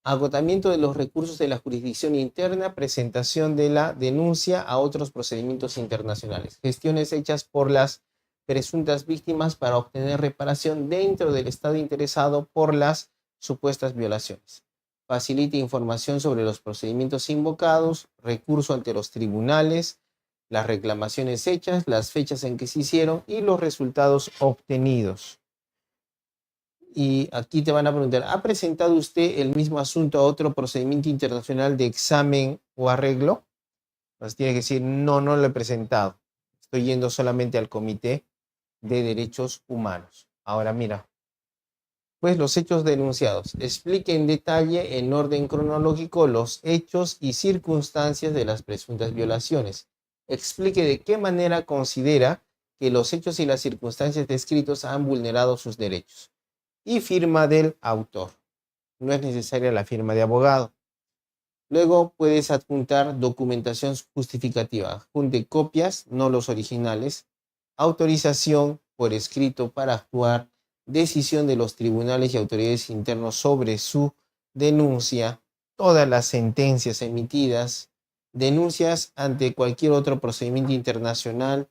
Agotamiento de los recursos de la jurisdicción interna, presentación de la denuncia a otros procedimientos internacionales, gestiones hechas por las presuntas víctimas para obtener reparación dentro del Estado interesado por las supuestas violaciones. Facilita información sobre los procedimientos invocados, recurso ante los tribunales, las reclamaciones hechas, las fechas en que se hicieron y los resultados obtenidos. Y aquí te van a preguntar, ¿ha presentado usted el mismo asunto a otro procedimiento internacional de examen o arreglo? Pues tiene que decir, no, no lo he presentado. Estoy yendo solamente al Comité de Derechos Humanos. Ahora mira, pues los hechos denunciados. Explique en detalle, en orden cronológico, los hechos y circunstancias de las presuntas violaciones. Explique de qué manera considera que los hechos y las circunstancias descritos han vulnerado sus derechos. Y firma del autor. No es necesaria la firma de abogado. Luego puedes adjuntar documentación justificativa. Adjunte copias, no los originales. Autorización por escrito para actuar. Decisión de los tribunales y autoridades internos sobre su denuncia. Todas las sentencias emitidas. Denuncias ante cualquier otro procedimiento internacional.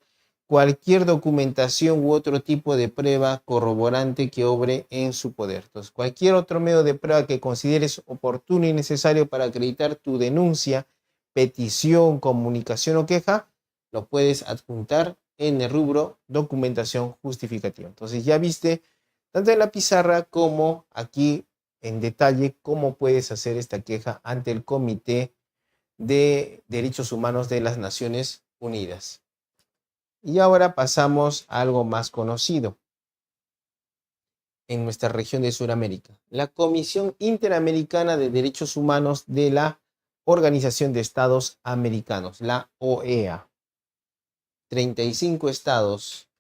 Cualquier documentación u otro tipo de prueba corroborante que obre en su poder. Entonces, cualquier otro medio de prueba que consideres oportuno y necesario para acreditar tu denuncia, petición, comunicación o queja, lo puedes adjuntar en el rubro documentación justificativa. Entonces, ya viste, tanto en la pizarra como aquí en detalle, cómo puedes hacer esta queja ante el Comité de Derechos Humanos de las Naciones Unidas. Y ahora pasamos a algo más conocido en nuestra región de Sudamérica. La Comisión Interamericana de Derechos Humanos de la Organización de Estados Americanos, la OEA. 35 estados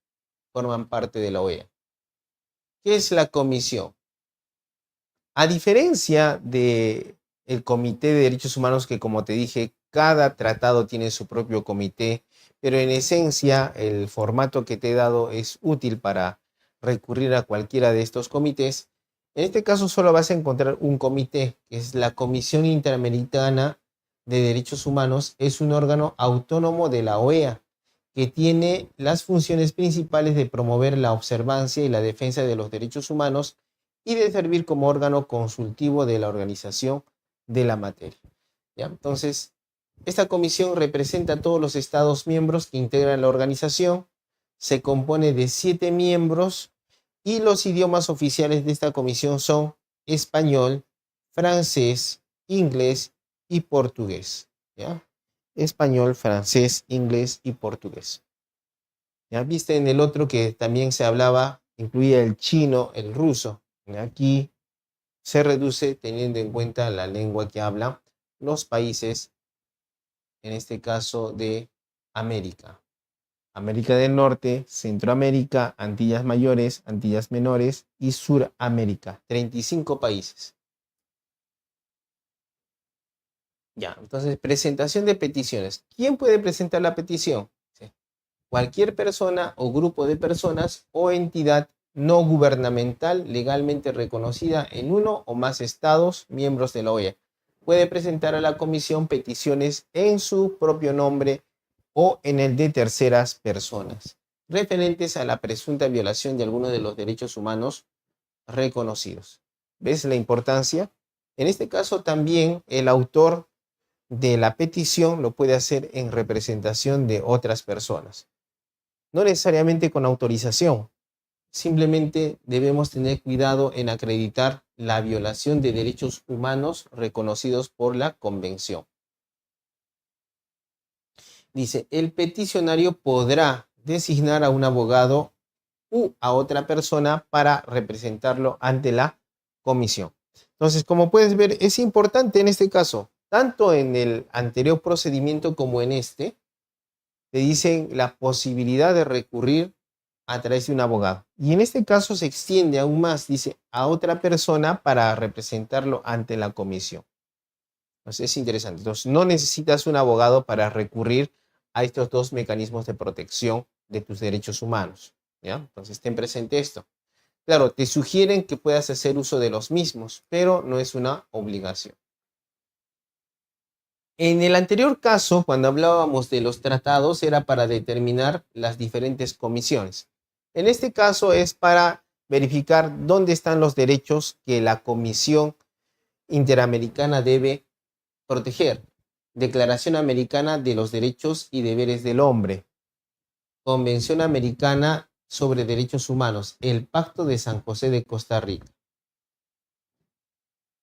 forman parte de la OEA. ¿Qué es la comisión? A diferencia del Comité de Derechos Humanos, que como te dije, cada tratado tiene su propio comité, pero en esencia el formato que te he dado es útil para recurrir a cualquiera de estos comités. En este caso solo vas a encontrar un comité, que es la Comisión Interamericana de Derechos Humanos. Es un órgano autónomo de la OEA que tiene las funciones principales de promover la observancia y la defensa de los derechos humanos y de servir como órgano consultivo de la organización de la materia. ¿Ya? Entonces, esta comisión representa a todos los estados miembros que integran la organización, se compone de 7 miembros y los idiomas oficiales de esta comisión son español, francés, inglés y portugués. ¿Ya? Español, francés, inglés y portugués. ¿Ya? Viste en el otro que también se hablaba, incluía el chino, el ruso. Aquí se reduce teniendo en cuenta la lengua que hablan los países, en este caso de América. América del Norte, Centroamérica, Antillas Mayores, Antillas Menores y Suramérica. 35 países. Ya, entonces, presentación de peticiones. ¿Quién puede presentar la petición? Sí. Cualquier persona o grupo de personas o entidad no gubernamental legalmente reconocida en uno o más estados miembros de la OEA. Puede presentar a la comisión peticiones en su propio nombre o en el de terceras personas, referentes a la presunta violación de alguno de los derechos humanos reconocidos. ¿Ves la importancia? En este caso también el autor de la petición lo puede hacer en representación de otras personas. No necesariamente con autorización, simplemente debemos tener cuidado en acreditar la violación de derechos humanos reconocidos por la Convención. Dice, el peticionario podrá designar a un abogado u a otra persona para representarlo ante la comisión. Entonces, como puedes ver, es importante en este caso, tanto en el anterior procedimiento como en este, te dicen la posibilidad de recurrir a través de un abogado. Y en este caso se extiende aún más, dice, a otra persona para representarlo ante la comisión. Entonces es interesante. Entonces no necesitas un abogado para recurrir a estos dos mecanismos de protección de tus derechos humanos. ¿Ya? Entonces ten presente esto. Claro, te sugieren que puedas hacer uso de los mismos, pero no es una obligación. En el anterior caso, cuando hablábamos de los tratados, era para determinar las diferentes comisiones. En este caso es para verificar dónde están los derechos que la Comisión Interamericana debe proteger. Declaración Americana de los Derechos y Deberes del Hombre. Convención Americana sobre Derechos Humanos. El Pacto de San José de Costa Rica.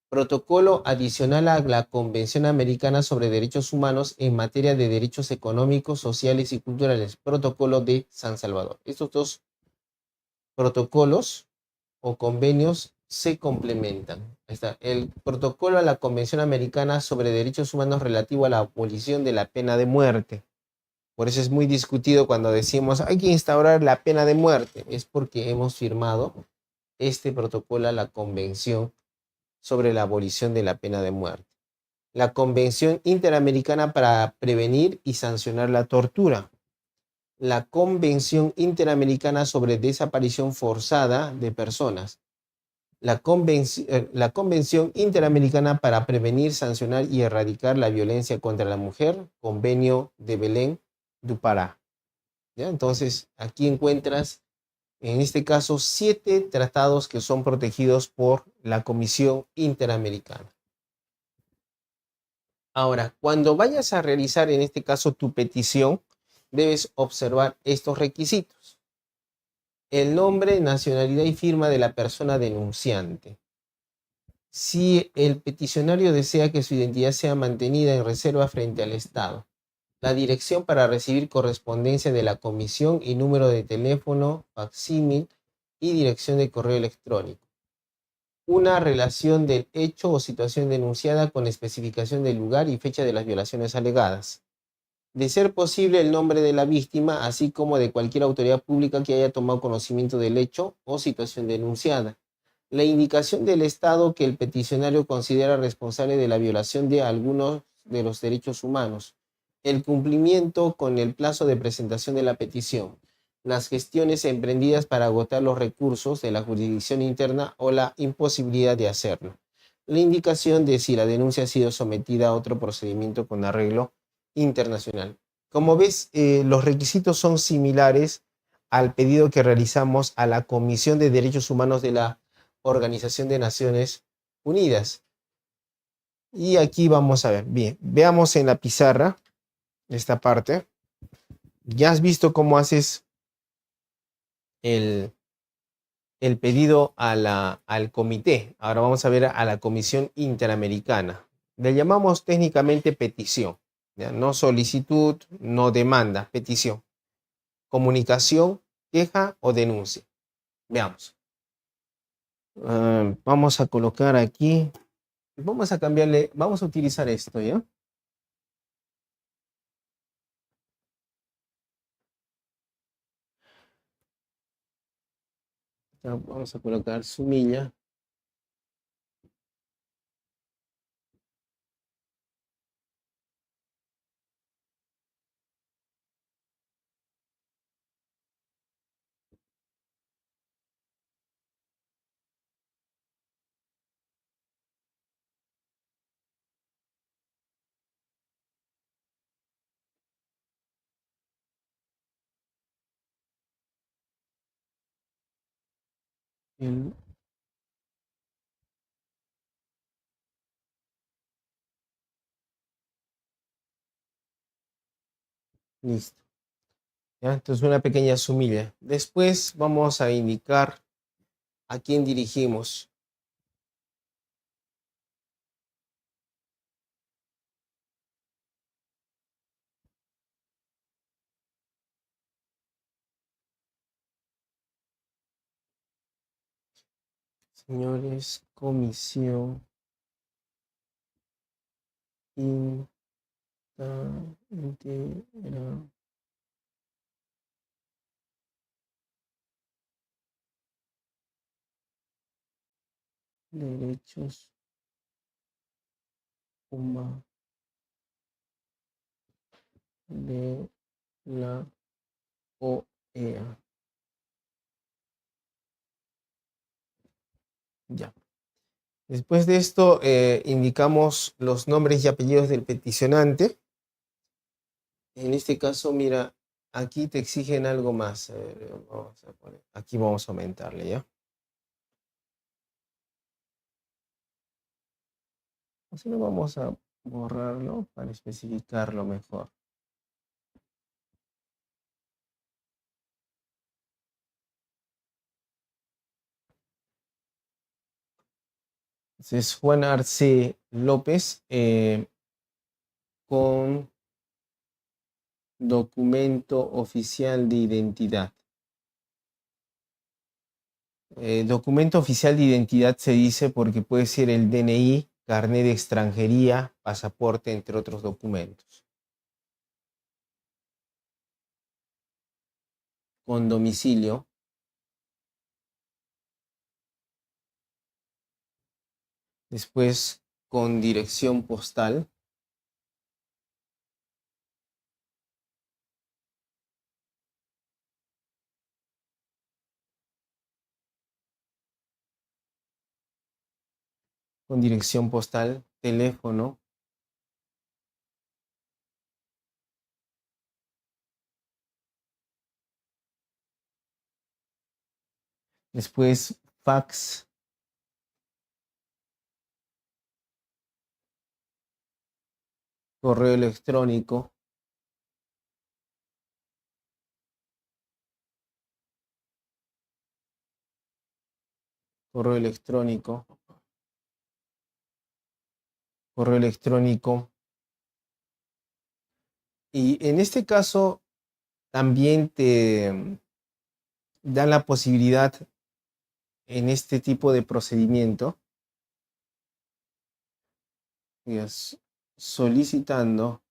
Protocolo adicional a la Convención Americana sobre Derechos Humanos en materia de derechos económicos, sociales y culturales. Protocolo de San Salvador. Estos dos protocolos o convenios se complementan. Ahí está. El protocolo a la Convención Americana sobre Derechos Humanos relativo a la abolición de la pena de muerte. Por eso es muy discutido cuando decimos hay que instaurar la pena de muerte. Es porque hemos firmado este protocolo a la Convención sobre la abolición de la pena de muerte. La Convención Interamericana para prevenir y sancionar la tortura. La Convención Interamericana sobre desaparición forzada de personas. La Convención Interamericana para prevenir, sancionar y erradicar la violencia contra la mujer, Convenio de Belén do Pará. ¿Ya? Entonces, aquí encuentras, en este caso, 7 tratados que son protegidos por la Comisión Interamericana. Ahora, cuando vayas a realizar, en este caso, tu petición, debes observar estos requisitos. El nombre, nacionalidad y firma de la persona denunciante. Si el peticionario desea que su identidad sea mantenida en reserva frente al Estado, la dirección para recibir correspondencia de la comisión y número de teléfono, facsímil y dirección de correo electrónico. Una relación del hecho o situación denunciada con especificación del lugar y fecha de las violaciones alegadas. De ser posible, el nombre de la víctima, así como de cualquier autoridad pública que haya tomado conocimiento del hecho o situación denunciada. La indicación del Estado que el peticionario considera responsable de la violación de algunos de los derechos humanos. El cumplimiento con el plazo de presentación de la petición. Las gestiones emprendidas para agotar los recursos de la jurisdicción interna o la imposibilidad de hacerlo. La indicación de si la denuncia ha sido sometida a otro procedimiento con arreglo internacional. Como ves, los requisitos son similares al pedido que realizamos a la Comisión de Derechos Humanos de la Organización de Naciones Unidas. Y aquí vamos a ver, bien, veamos en la pizarra esta parte. Ya has visto cómo haces el, el pedido al comité. Ahora vamos a ver a la Comisión Interamericana. Le llamamos técnicamente petición, ¿ya? No solicitud, no demanda, petición. Comunicación, queja o denuncia. Veamos. Vamos a colocar aquí. Vamos a cambiarle, vamos a utilizar esto, ¿ya? Vamos a colocar Sumilla. el- listo. ¿Ya? Entonces una pequeña sumilla. Después vamos a indicar a quién dirigimos. Señores, comisión íntegra derechos humanos de la OEA. Ya. Después de esto, indicamos los nombres y apellidos del peticionante. En este caso, mira, aquí te exigen algo más. Aquí vamos a aumentarle, ¿ya? Así lo vamos a borrarlo para especificarlo mejor. Entonces, Juan Arce López con documento oficial de identidad. Documento oficial de identidad se dice porque puede ser el DNI, carnet de extranjería, pasaporte, entre otros documentos. Con domicilio. Después con dirección postal. Con dirección postal, teléfono. Después fax. Correo electrónico. Correo electrónico. Correo electrónico. Y en este caso también te dan la posibilidad en este tipo de procedimiento, solicitando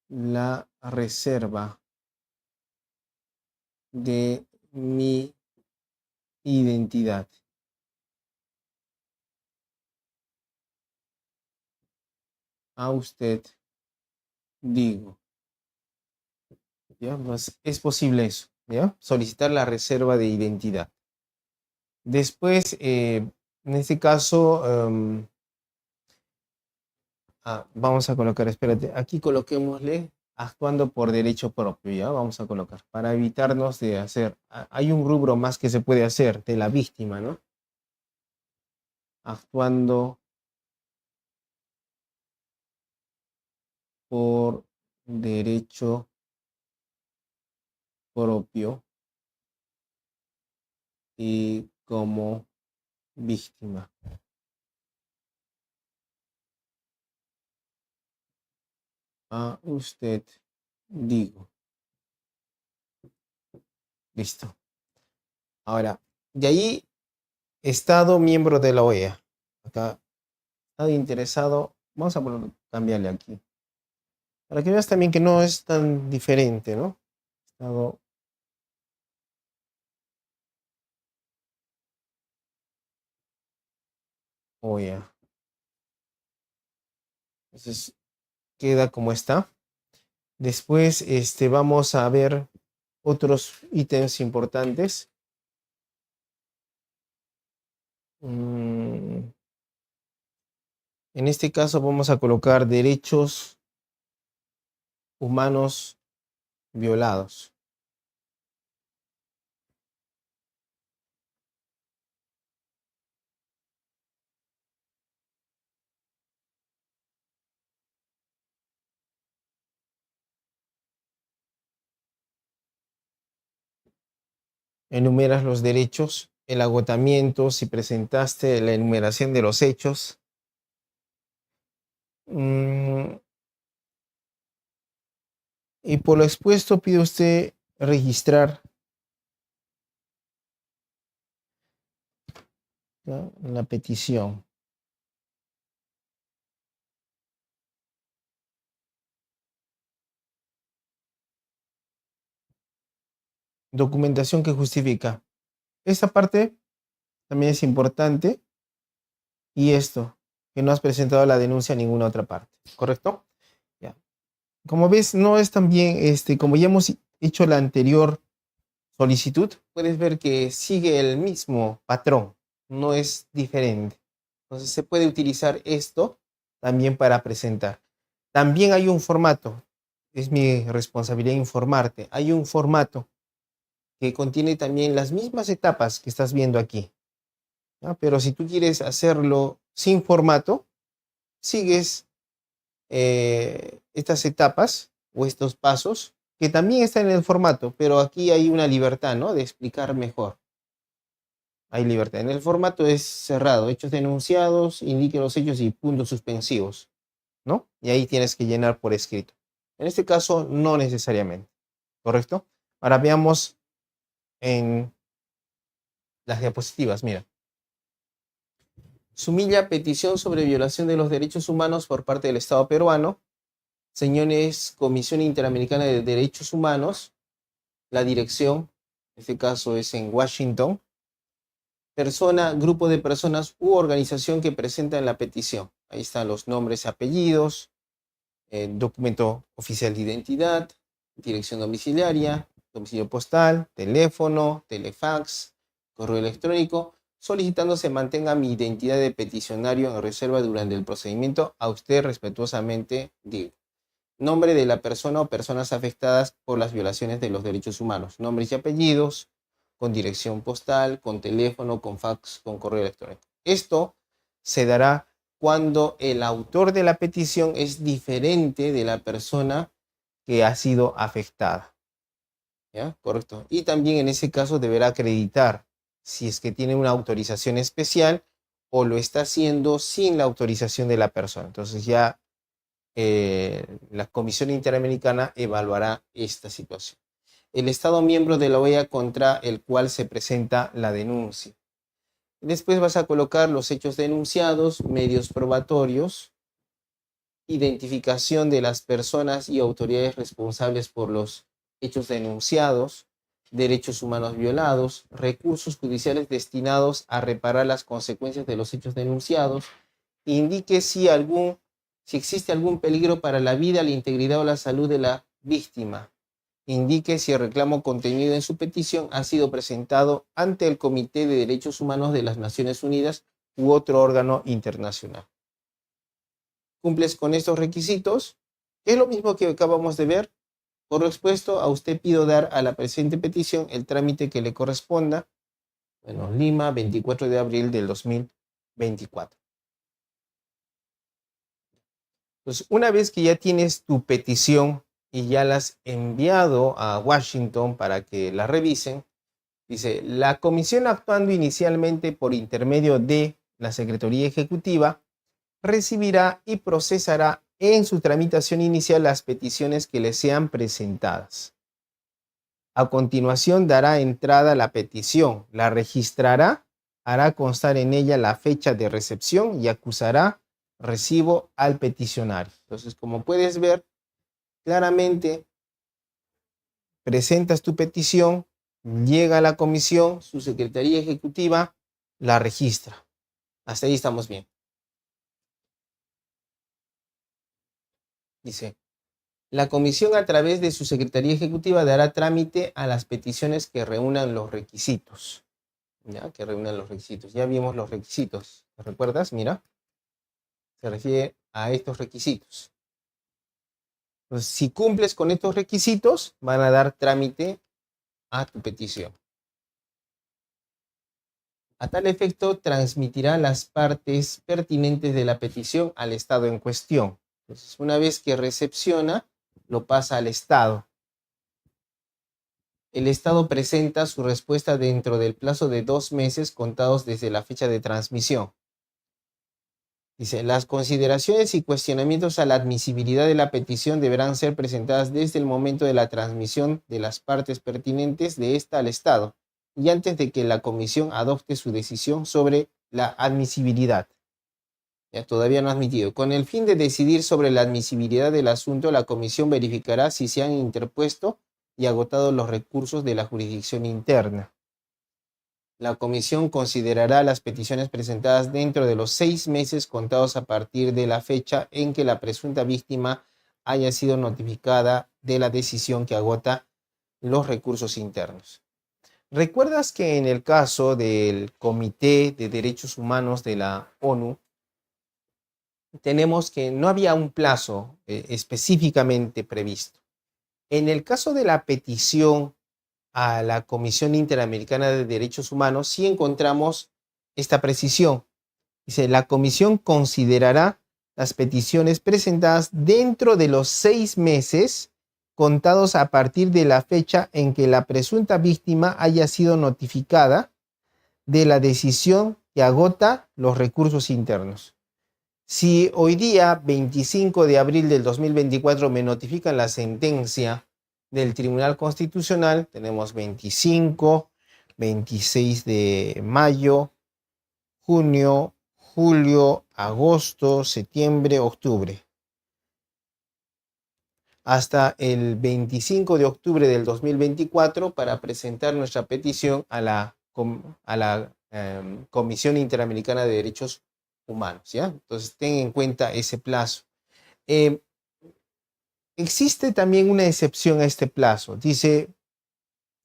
la reserva de mi identidad. A usted digo. ¿Ya? Pues es posible eso, ¿ya? Solicitar la reserva de identidad. Después, en este caso, vamos a colocar, espérate, aquí coloquémosle actuando por derecho propio, ¿ya? Vamos a colocar, para evitarnos de hacer, hay un rubro más que se puede hacer de la víctima, ¿no? Actuando por derecho propio y como víctima. A usted digo. Listo. Ahora, de ahí, Estado miembro de la OEA. Acá, Estado interesado. Vamos a cambiarle aquí. Para que veas también que no es tan diferente, ¿no? Estado OEA. Entonces, queda como está. Después, vamos a ver otros ítems importantes. En este caso vamos a colocar derechos humanos violados. enumeras los derechos, el agotamiento, si presentaste la enumeración de los hechos. Y por lo expuesto pide usted registrar, ¿no?, la petición. Documentación que justifica. Esta parte también es importante. Y esto, que no has presentado la denuncia a ninguna otra parte, ¿correcto? Ya. Como ves, no es también, como ya hemos hecho la anterior solicitud, puedes ver que sigue el mismo patrón, no es diferente. Entonces se puede utilizar esto también para presentar. También hay un formato, es mi responsabilidad informarte, hay un formato que contiene también las mismas etapas que estás viendo aquí, ¿no? Pero si tú quieres hacerlo sin formato, sigues estas etapas o estos pasos que también están en el formato, pero aquí hay una libertad, ¿no?, de explicar mejor. Hay libertad. En el formato es cerrado, hechos denunciados, indique los hechos y puntos suspensivos, ¿no? Y ahí tienes que llenar por escrito. En este caso, no necesariamente, ¿correcto? Ahora veamos en las diapositivas, mira. Sumilla petición sobre violación de los derechos humanos por parte del Estado peruano. Señores, Comisión Interamericana de Derechos Humanos, la dirección, en este caso es en Washington. Persona, grupo de personas u organización que presentan la petición. Ahí están los nombres, apellidos, documento oficial de identidad, dirección domiciliaria, domicilio postal, teléfono, telefax, correo electrónico, solicitando se mantenga mi identidad de peticionario en reserva durante el procedimiento. A usted respetuosamente digo. Nombre de la persona o personas afectadas por las violaciones de los derechos humanos. Nombres y apellidos, con dirección postal, con teléfono, con fax, con correo electrónico. Esto se dará cuando el autor de la petición es diferente de la persona que ha sido afectada. ¿Ya? Correcto. Y también en ese caso deberá acreditar si es que tiene una autorización especial o lo está haciendo sin la autorización de la persona. Entonces ya la Comisión Interamericana evaluará esta situación. El Estado miembro de la OEA contra el cual se presenta la denuncia. Después vas a colocar los hechos denunciados, medios probatorios, identificación de las personas y autoridades responsables por los hechos denunciados, derechos humanos violados, recursos judiciales destinados a reparar las consecuencias de los hechos denunciados. Indique si existe algún peligro para la vida, la integridad o la salud de la víctima. Indique si el reclamo contenido en su petición ha sido presentado ante el Comité de Derechos Humanos de las Naciones Unidas u otro órgano internacional. ¿Cumples con estos requisitos? Es lo mismo que acabamos de ver. Por lo expuesto, a usted pido dar a la presente petición el trámite que le corresponda. Bueno, Lima, 24 de abril del 2024. Entonces, una vez que ya tienes tu petición y ya la has enviado a Washington para que la revisen, dice, la comisión actuando inicialmente por intermedio de la Secretaría Ejecutiva recibirá y procesará en su tramitación inicial las peticiones que le sean presentadas. A continuación dará entrada a la petición, la registrará, hará constar en ella la fecha de recepción y acusará recibo al peticionario. Entonces, como puedes ver, claramente presentas tu petición, llega a la comisión, su secretaría ejecutiva la registra. Hasta ahí estamos bien. Dice, la comisión a través de su secretaría ejecutiva dará trámite a las peticiones que reúnan los requisitos. ¿Ya? Que reúnan los requisitos. Ya vimos los requisitos. ¿Te recuerdas? Mira. Se refiere a estos requisitos. Entonces, si cumples con estos requisitos, van a dar trámite a tu petición. A tal efecto, transmitirá las partes pertinentes de la petición al Estado en cuestión. Entonces, una vez que recepciona, lo pasa al Estado. el Estado presenta su respuesta dentro del plazo de 2 meses contados desde la fecha de transmisión. Dice, las consideraciones y cuestionamientos a la admisibilidad de la petición deberán ser presentadas desde el momento de la transmisión de las partes pertinentes de esta al Estado y antes de que la Comisión adopte su decisión sobre la admisibilidad. Ya todavía no ha admitido. Con el fin de decidir sobre la admisibilidad del asunto, la Comisión verificará si se han interpuesto y agotado los recursos de la jurisdicción interna. La Comisión considerará las peticiones presentadas dentro de los 6 meses contados a partir de la fecha en que la presunta víctima haya sido notificada de la decisión que agota los recursos internos. ¿Recuerdas que en el caso del Comité de Derechos Humanos de la ONU, tenemos que no había un plazo específicamente previsto? En el caso de la petición a la Comisión Interamericana de Derechos Humanos, sí encontramos esta precisión. Dice, la Comisión considerará las peticiones presentadas dentro de los 6 meses contados a partir de la fecha en que la presunta víctima haya sido notificada de la decisión que agota los recursos internos. Si hoy día, 25 de abril del 2024, me notifican la sentencia del Tribunal Constitucional, tenemos 25, 26 de mayo, junio, julio, agosto, septiembre, octubre. Hasta el 25 de octubre del 2024 para presentar nuestra petición a la Comisión Interamericana de Derechos Humanos, ¿ya? Entonces, ten en cuenta ese plazo. Existe también una excepción a este plazo. Dice,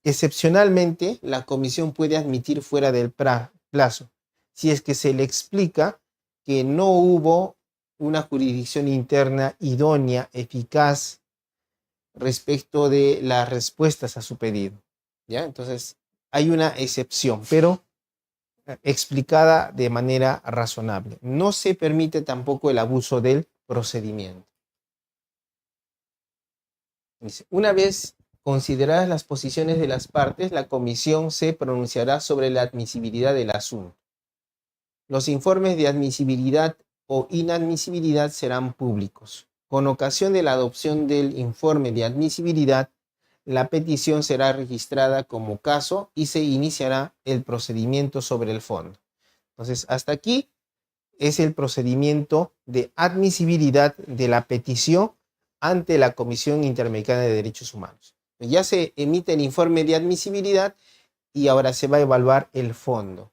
excepcionalmente, la comisión puede admitir fuera del plazo si es que se le explica que no hubo una jurisdicción interna idónea, eficaz, respecto de las respuestas a su pedido, ¿ya? Entonces, hay una excepción, pero explicada de manera razonable. No se permite tampoco el abuso del procedimiento. Una vez consideradas las posiciones de las partes, la comisión se pronunciará sobre la admisibilidad del asunto. Los informes de admisibilidad o inadmisibilidad serán públicos. Con ocasión de la adopción del informe de admisibilidad, la petición será registrada como caso y se iniciará el procedimiento sobre el fondo. Entonces, hasta aquí es el procedimiento de admisibilidad de la petición ante la Comisión Interamericana de Derechos Humanos. Ya se emite el informe de admisibilidad y ahora se va a evaluar el fondo.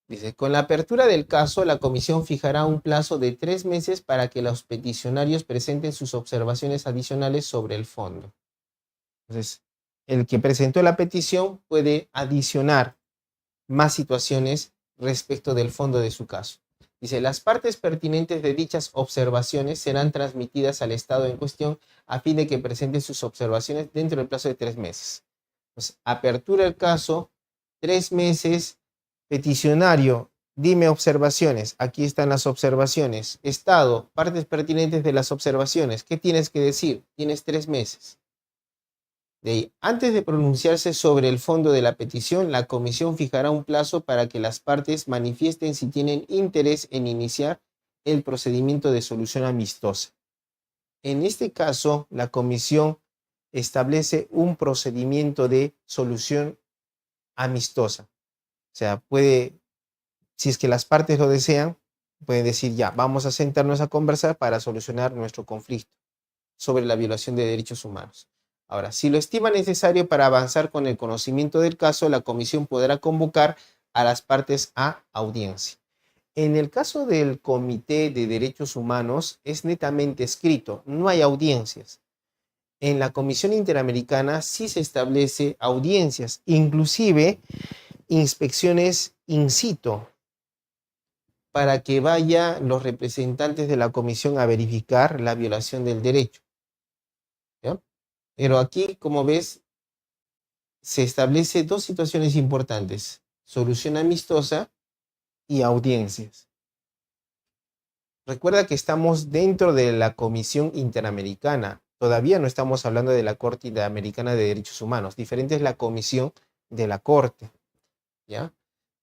Dice, con la apertura del caso, la comisión fijará un plazo de 3 meses para que los peticionarios presenten sus observaciones adicionales sobre el fondo. Entonces, el que presentó la petición puede adicionar más situaciones respecto del fondo de su caso. Dice, las partes pertinentes de dichas observaciones serán transmitidas al Estado en cuestión a fin de que presente sus observaciones dentro del plazo de 3 meses. Entonces, apertura el caso, 3 meses, peticionario, dime observaciones, aquí están las observaciones. Estado, partes pertinentes de las observaciones, ¿qué tienes que decir? Tienes 3 meses. De ahí, antes de pronunciarse sobre el fondo de la petición, la comisión fijará un plazo para que las partes manifiesten si tienen interés en iniciar el procedimiento de solución amistosa. En este caso, la comisión establece un procedimiento de solución amistosa. O sea, si es que las partes lo desean, pueden decir ya, vamos a sentarnos a conversar para solucionar nuestro conflicto sobre la violación de derechos humanos. Ahora, si lo estima necesario para avanzar con el conocimiento del caso, la comisión podrá convocar a las partes a audiencia. En el caso del Comité de Derechos Humanos es netamente escrito, no hay audiencias. En la Comisión Interamericana sí se establece audiencias, inclusive inspecciones in situ, para que vayan los representantes de la comisión a verificar la violación del derecho. ¿Ya? Pero aquí, como ves, se establece 2 situaciones importantes: solución amistosa y audiencias. Recuerda que estamos dentro de la Comisión Interamericana, Todavía no estamos hablando de la Corte Interamericana de Derechos Humanos. Diferente es la comisión de la Corte, ¿ya?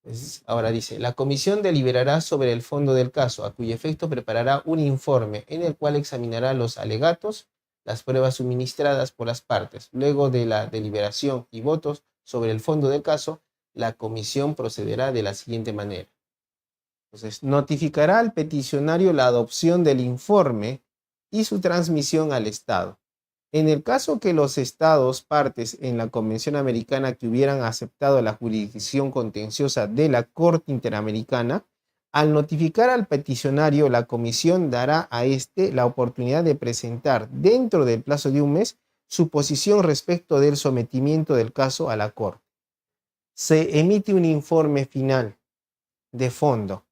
Entonces, ahora dice, la comisión deliberará sobre el fondo del caso, a cuyo efecto preparará un informe en el cual examinará los alegatos, las pruebas suministradas por las partes. Luego de la deliberación y votos sobre el fondo del caso, la comisión procederá de la siguiente manera. Entonces, notificará al peticionario la adopción del informe y su transmisión al Estado. En el caso que los estados partes en la Convención Americana que hubieran aceptado la jurisdicción contenciosa de la Corte Interamericana, al notificar al peticionario, la comisión dará a éste la oportunidad de presentar dentro del plazo de un mes su posición respecto del sometimiento del caso a la Corte. Se emite un informe final de fondo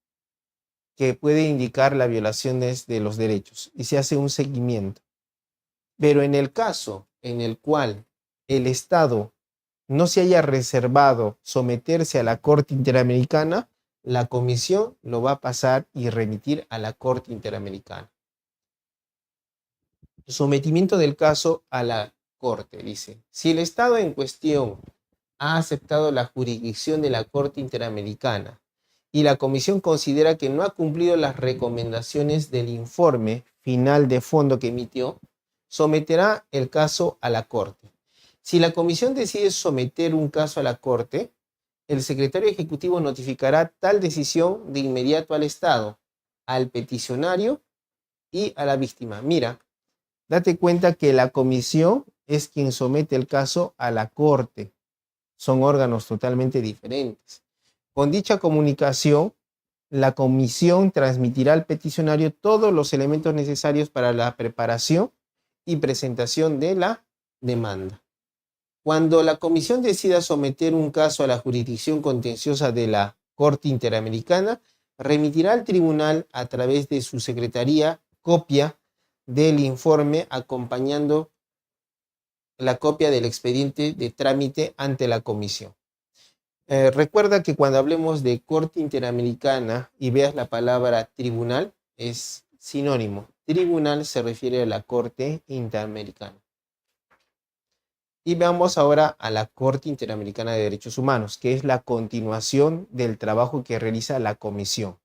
que puede indicar las violaciones de los derechos y se hace un seguimiento. Pero en el caso en el cual el Estado no se haya reservado someterse a la Corte Interamericana, la comisión lo va a pasar y remitir a la Corte Interamericana. Sometimiento del caso a la Corte, dice. Si el Estado en cuestión ha aceptado la jurisdicción de la Corte Interamericana y la comisión considera que no ha cumplido las recomendaciones del informe final de fondo que emitió, someterá el caso a la Corte. Si la comisión decide someter un caso a la Corte, el secretario ejecutivo notificará tal decisión de inmediato al Estado, al peticionario y a la víctima. Mira, date cuenta que la comisión es quien somete el caso a la Corte. Son órganos totalmente diferentes. Con dicha comunicación, la comisión transmitirá al peticionario todos los elementos necesarios para la preparación y presentación de la demanda. Cuando la comisión decida someter un caso a la jurisdicción contenciosa de la Corte Interamericana, remitirá al tribunal a través de su secretaría copia del informe acompañando la copia del expediente de trámite ante la comisión. Recuerda que cuando hablemos de Corte Interamericana y veas la palabra tribunal, es sinónimo. Tribunal se refiere a la Corte Interamericana. Y veamos ahora a la Corte Interamericana de Derechos Humanos, que es la continuación del trabajo que realiza la comisión.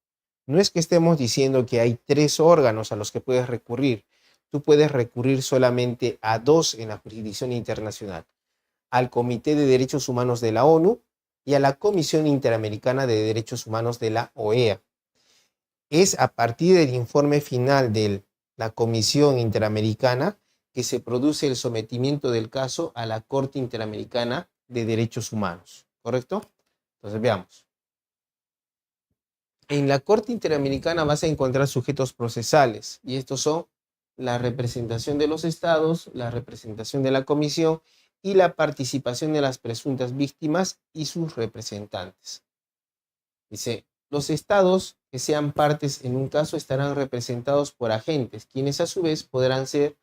No es que estemos diciendo que hay 3 órganos a los que puedes recurrir. Tú puedes recurrir solamente a 2 en la jurisdicción internacional: al Comité de Derechos Humanos de la ONU y a la Comisión Interamericana de Derechos Humanos de la OEA. Es a partir del informe final de la Comisión Interamericana que se produce el sometimiento del caso a la Corte Interamericana de Derechos Humanos, ¿correcto? Entonces veamos. En la Corte Interamericana vas a encontrar sujetos procesales, y estos son la representación de los estados, la representación de la comisión y la participación de las presuntas víctimas y sus representantes. Dice, los estados que sean partes en un caso estarán representados por agentes, quienes a su vez podrán ser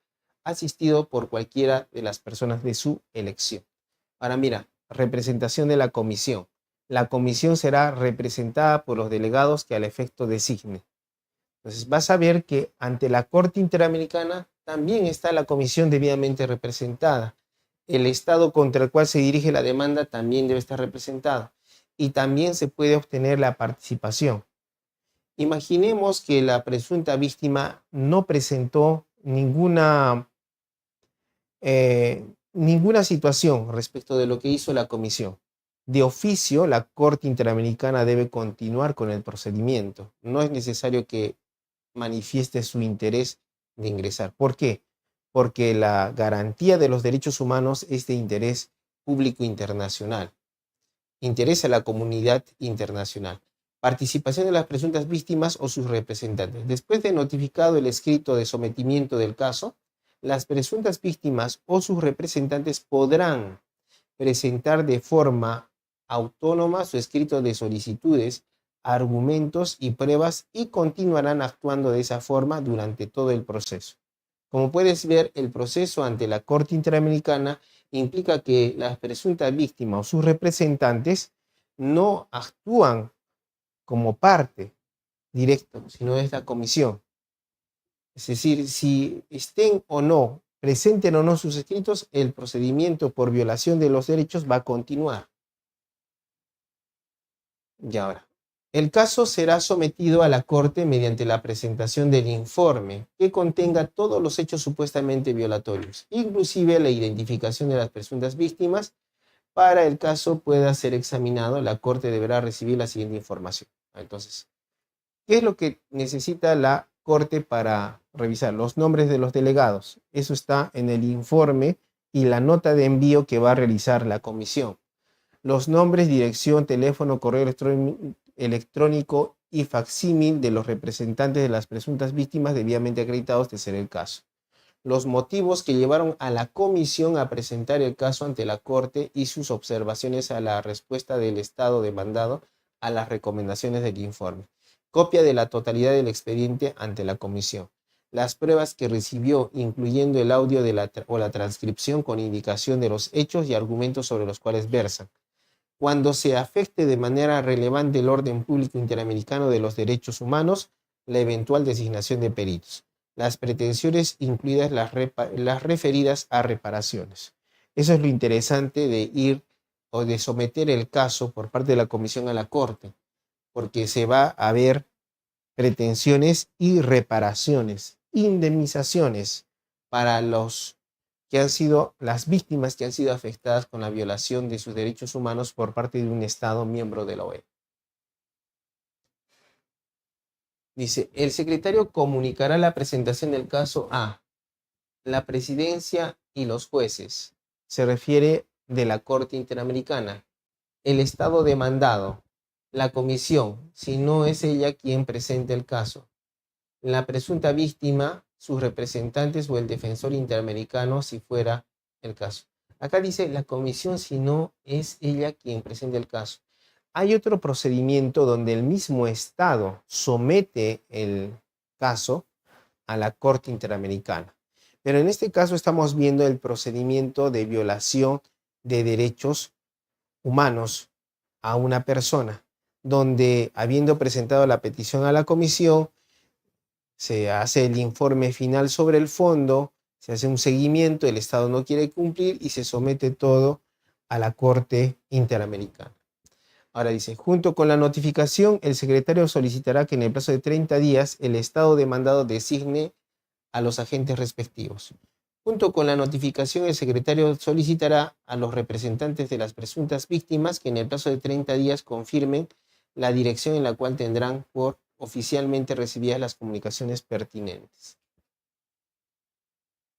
asistidos por cualquiera de las personas de su elección. Ahora mira, representación de la comisión. La comisión será representada por los delegados que al efecto designe. Entonces vas a ver que ante la Corte Interamericana también está la comisión debidamente representada. El estado contra el cual se dirige la demanda también debe estar representado. Y también se puede obtener la participación. Imaginemos que la presunta víctima no presentó ninguna situación respecto de lo que hizo la comisión. De oficio, la Corte Interamericana debe continuar con el procedimiento. No es necesario que manifieste su interés de ingresar. ¿Por qué? Porque la garantía de los derechos humanos es de interés público internacional. Interesa a la comunidad internacional. Participación de las presuntas víctimas o sus representantes. Después de notificado el escrito de sometimiento del caso, las presuntas víctimas o sus representantes podrán presentar de forma autónoma su escrito de solicitudes, argumentos y pruebas y continuarán actuando de esa forma durante todo el proceso. Como puedes ver, el proceso ante la Corte Interamericana implica que las presuntas víctimas o sus representantes no actúan como parte directa, sino es la comisión. Es decir, si estén o no presenten o no sus escritos, el procedimiento por violación de los derechos va a continuar. Y ahora, el caso será sometido a la Corte mediante la presentación del informe que contenga todos los hechos supuestamente violatorios, inclusive la identificación de las presuntas víctimas. Para el caso pueda ser examinado, la Corte deberá recibir la siguiente información. Entonces, ¿qué es lo que necesita la Corte para revisar? Los nombres de los delegados. Eso está en el informe y la nota de envío que va a realizar la comisión. Los nombres, dirección, teléfono, correo electrónico y facsímil de los representantes de las presuntas víctimas debidamente acreditados de ser el caso. Los motivos que llevaron a la comisión a presentar el caso ante la Corte y sus observaciones a la respuesta del Estado demandado a las recomendaciones del informe. Copia de la totalidad del expediente ante la comisión. Las pruebas que recibió, incluyendo el audio o la transcripción con indicación de los hechos y argumentos sobre los cuales versan. Cuando se afecte de manera relevante el orden público interamericano de los derechos humanos, la eventual designación de peritos. Las pretensiones incluidas las referidas a reparaciones. Eso es lo interesante de ir o de someter el caso por parte de la comisión a la Corte, porque se va a ver pretensiones y reparaciones, indemnizaciones para los que han sido las víctimas que han sido afectadas con la violación de sus derechos humanos por parte de un Estado miembro de la OEA. Dice, el secretario comunicará la presentación del caso a la presidencia y los jueces. Se refiere de la Corte Interamericana. El Estado demandado, la comisión, si no es ella quien presente el caso. La presunta víctima, sus representantes o el defensor interamericano, si fuera el caso. Acá dice la comisión, si no es ella quien presente el caso. Hay otro procedimiento donde el mismo Estado somete el caso a la Corte Interamericana. Pero en este caso estamos viendo el procedimiento de violación de derechos humanos a una persona, donde habiendo presentado la petición a la comisión, se hace el informe final sobre el fondo, se hace un seguimiento, el Estado no quiere cumplir y se somete todo a la Corte Interamericana. Ahora dice, junto con la notificación, el secretario solicitará que en el plazo de 30 días el Estado demandado designe a los agentes respectivos. Junto con la notificación, el secretario solicitará a los representantes de las presuntas víctimas que en el plazo de 30 días confirmen la dirección en la cual tendrán por oficialmente recibidas las comunicaciones pertinentes.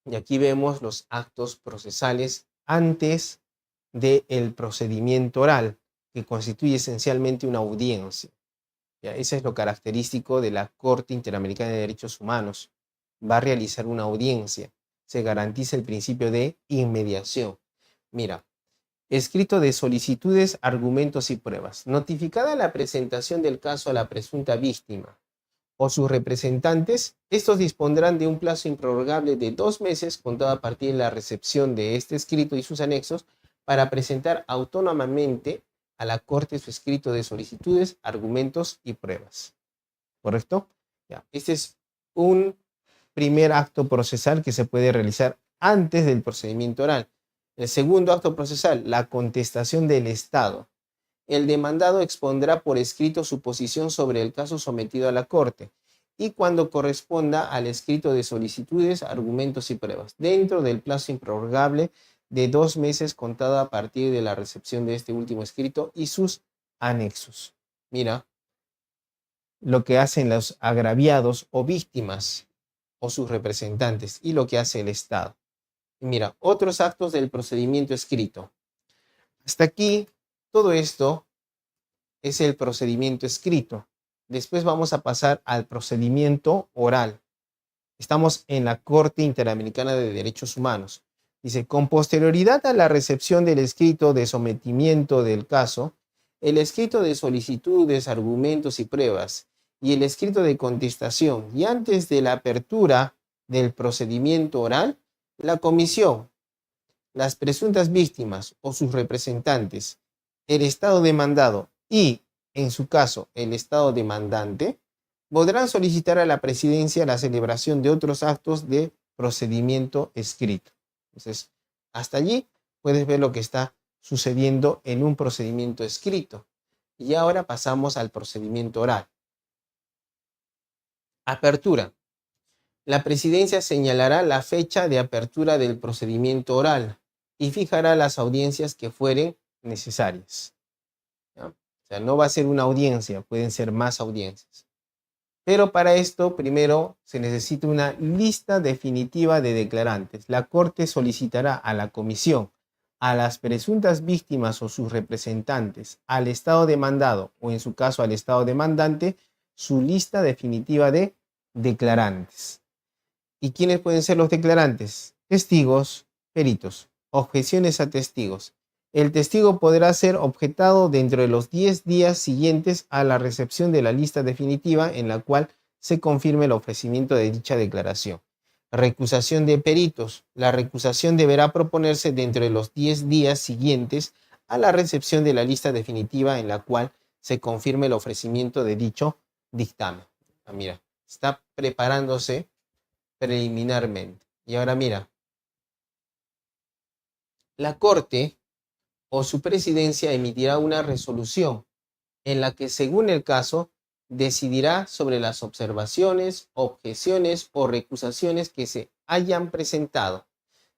Y aquí vemos los actos procesales antes del procedimiento oral, que constituye esencialmente una audiencia. ¿Ya? Eso es lo característico de la Corte Interamericana de Derechos Humanos. Va a realizar una audiencia. Se garantiza el principio de inmediación. Mira, escrito de solicitudes, argumentos y pruebas. Notificada la presentación del caso a la presunta víctima o sus representantes, estos dispondrán de un plazo improrrogable de 2 meses contado a partir de la recepción de este escrito y sus anexos para presentar autónomamente a la Corte su escrito de solicitudes, argumentos y pruebas. ¿Correcto? Ya. Este es un primer acto procesal que se puede realizar antes del procedimiento oral. El segundo acto procesal, la contestación del Estado. El demandado expondrá por escrito su posición sobre el caso sometido a la Corte y cuando corresponda al escrito de solicitudes, argumentos y pruebas, dentro del plazo improrrogable de 2 meses contado a partir de la recepción de este último escrito y sus anexos. Mira lo que hacen los agraviados o víctimas o sus representantes y lo que hace el Estado. Mira, otros actos del procedimiento escrito. Hasta aquí, todo esto es el procedimiento escrito. Después vamos a pasar al procedimiento oral. Estamos en la Corte Interamericana de Derechos Humanos. Dice, con posterioridad a la recepción del escrito de sometimiento del caso, el escrito de solicitudes, argumentos y pruebas y el escrito de contestación y antes de la apertura del procedimiento oral, la comisión, las presuntas víctimas o sus representantes, el Estado demandado y, en su caso, el Estado demandante, podrán solicitar a la presidencia la celebración de otros actos de procedimiento escrito. Entonces, hasta allí puedes ver lo que está sucediendo en un procedimiento escrito. Y ahora pasamos al procedimiento oral. Apertura. La presidencia señalará la fecha de apertura del procedimiento oral y fijará las audiencias que fueren necesarias. ¿Ya? O sea, no va a ser una audiencia, pueden ser más audiencias. Pero para esto, primero se necesita una lista definitiva de declarantes. La Corte solicitará a la Comisión, a las presuntas víctimas o sus representantes, al Estado demandado o en su caso al Estado demandante, su lista definitiva de declarantes. ¿Y quiénes pueden ser los declarantes? Testigos, peritos, objeciones a testigos. El testigo podrá ser objetado dentro de los 10 días siguientes a la recepción de la lista definitiva en la cual se confirme el ofrecimiento de dicha declaración. Recusación de peritos. La recusación deberá proponerse dentro de los 10 días siguientes a la recepción de la lista definitiva en la cual se confirme el ofrecimiento de dicho dictamen. Mira, está preparándose preliminarmente. Y ahora mira, la Corte o su presidencia emitirá una resolución en la que, según el caso, decidirá sobre las observaciones, objeciones o recusaciones que se hayan presentado.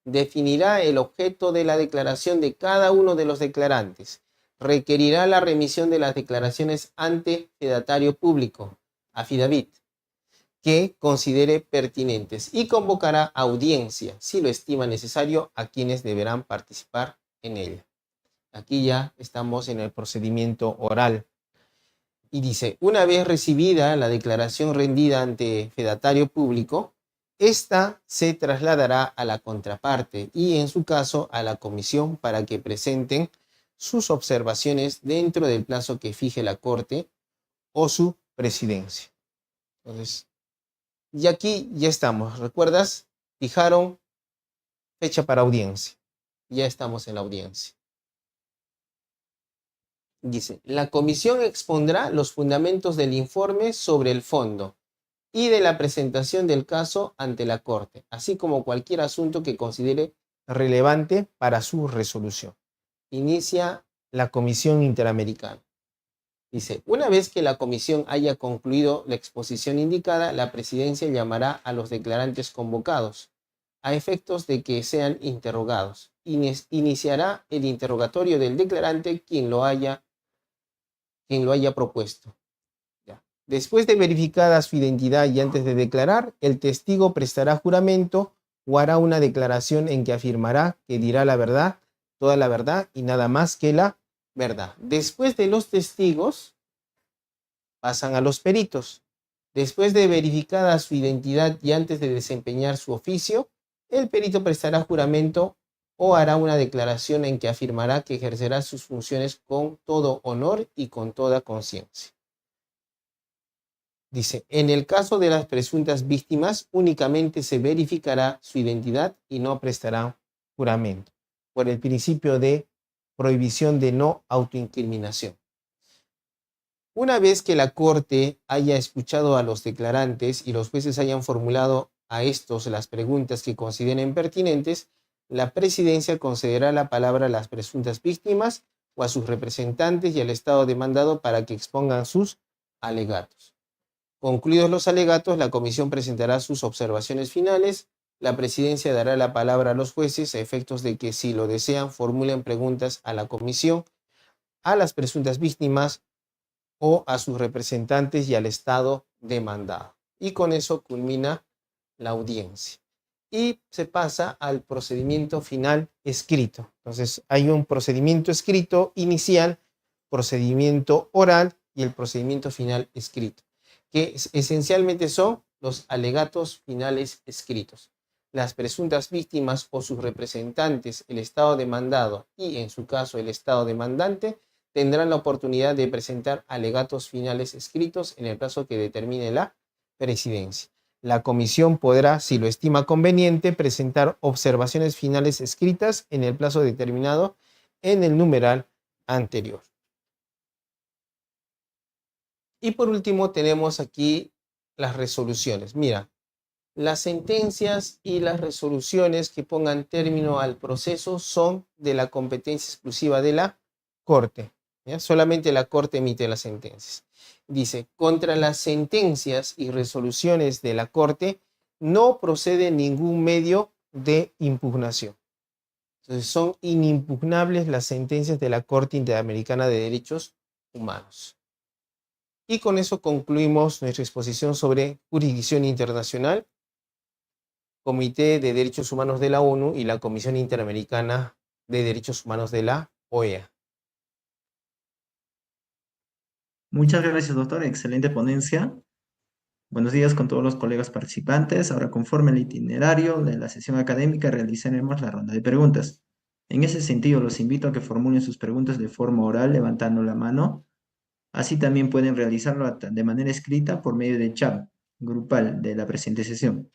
Definirá el objeto de la declaración de cada uno de los declarantes. Requerirá la remisión de las declaraciones ante fedatario público, affidavit, que considere pertinentes y convocará audiencia, si lo estima necesario, a quienes deberán participar en ella. Aquí ya estamos en el procedimiento oral. Y dice, una vez recibida la declaración rendida ante fedatario público, esta se trasladará a la contraparte y en su caso a la comisión para que presenten sus observaciones dentro del plazo que fije la Corte o su presidencia. Entonces, y aquí ya estamos. ¿Recuerdas? Fijaron fecha para audiencia. Ya estamos en la audiencia. Dice, la comisión expondrá los fundamentos del informe sobre el fondo y de la presentación del caso ante la Corte, así como cualquier asunto que considere relevante para su resolución. Inicia la Comisión Interamericana. Dice, una vez que la comisión haya concluido la exposición indicada, la presidencia llamará a los declarantes convocados, a efectos de que sean interrogados. Iniciará el interrogatorio del declarante quien lo haya propuesto. Ya. Después de verificada su identidad y antes de declarar, el testigo prestará juramento o hará una declaración en que afirmará que dirá la verdad, toda la verdad y nada más que la verdad. Después de los testigos, pasan a los peritos. Después de verificada su identidad y antes de desempeñar su oficio, el perito prestará juramento o hará una declaración en que afirmará que ejercerá sus funciones con todo honor y con toda conciencia. Dice, en el caso de las presuntas víctimas, únicamente se verificará su identidad y no prestará juramento, por el principio de prohibición de no autoincriminación. Una vez que la Corte haya escuchado a los declarantes y los jueces hayan formulado a estos las preguntas que consideren pertinentes, la presidencia concederá la palabra a las presuntas víctimas o a sus representantes y al Estado demandado para que expongan sus alegatos. Concluidos los alegatos, la comisión presentará sus observaciones finales. La presidencia dará la palabra a los jueces a efectos de que, si lo desean, formulen preguntas a la comisión, a las presuntas víctimas o a sus representantes y al Estado demandado. Y con eso culmina la audiencia. Y se pasa al procedimiento final escrito. Entonces, hay un procedimiento escrito inicial, procedimiento oral y el procedimiento final escrito, que esencialmente son los alegatos finales escritos. Las presuntas víctimas o sus representantes, el Estado demandado y, en su caso, el Estado demandante, tendrán la oportunidad de presentar alegatos finales escritos en el plazo que determine la presidencia. La comisión podrá, si lo estima conveniente, presentar observaciones finales escritas en el plazo determinado en el numeral anterior. Y por último tenemos aquí las resoluciones. Mira, Las sentencias y las resoluciones que pongan término al proceso son de la competencia exclusiva de la Corte. ¿Ya? Solamente la Corte emite las sentencias. Dice, contra las sentencias y resoluciones de la Corte no procede ningún medio de impugnación. Entonces, son inimpugnables las sentencias de la Corte Interamericana de Derechos Humanos. Y con eso concluimos nuestra exposición sobre jurisdicción internacional, Comité de Derechos Humanos de la ONU y la Comisión Interamericana de Derechos Humanos de la OEA. Muchas gracias, doctor. Excelente ponencia. Buenos días con todos los colegas participantes. Ahora, conforme al itinerario de la sesión académica, realizaremos la ronda de preguntas. En ese sentido, los invito a que formulen sus preguntas de forma oral, levantando la mano. Así también pueden realizarlo de manera escrita por medio del chat grupal de la presente sesión.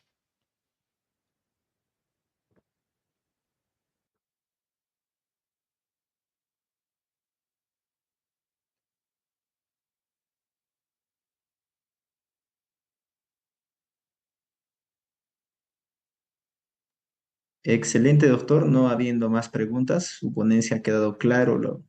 Excelente, doctor. No habiendo más preguntas, su ponencia ha quedado claro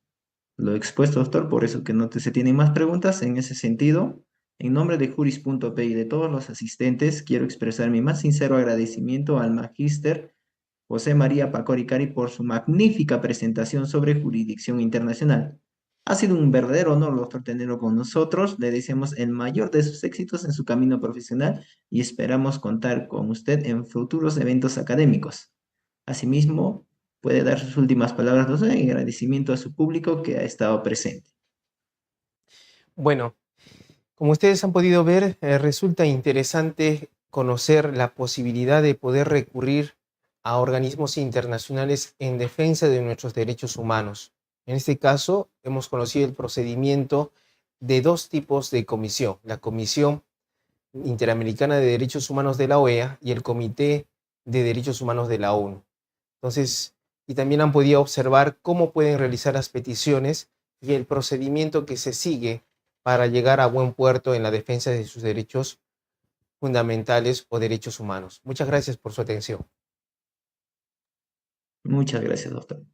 lo expuesto, doctor, por eso que no se tienen más preguntas. En ese sentido, en nombre de Juris.p y de todos los asistentes, quiero expresar mi más sincero agradecimiento al magíster José María Pacoricari por su magnífica presentación sobre jurisdicción internacional. Ha sido un verdadero honor, doctor, tenerlo con nosotros. Le deseamos el mayor de sus éxitos en su camino profesional y esperamos contar con usted en futuros eventos académicos. Asimismo, puede dar sus últimas palabras, doctor, en agradecimiento a su público que ha estado presente. Bueno, como ustedes han podido ver, resulta interesante conocer la posibilidad de poder recurrir a organismos internacionales en defensa de nuestros derechos humanos. En este caso, hemos conocido el procedimiento de dos tipos de comisión: la Comisión Interamericana de Derechos Humanos de la OEA y el Comité de Derechos Humanos de la ONU. Entonces, y también han podido observar cómo pueden realizar las peticiones y el procedimiento que se sigue para llegar a buen puerto en la defensa de sus derechos fundamentales o derechos humanos. Muchas gracias por su atención. Muchas gracias, doctor.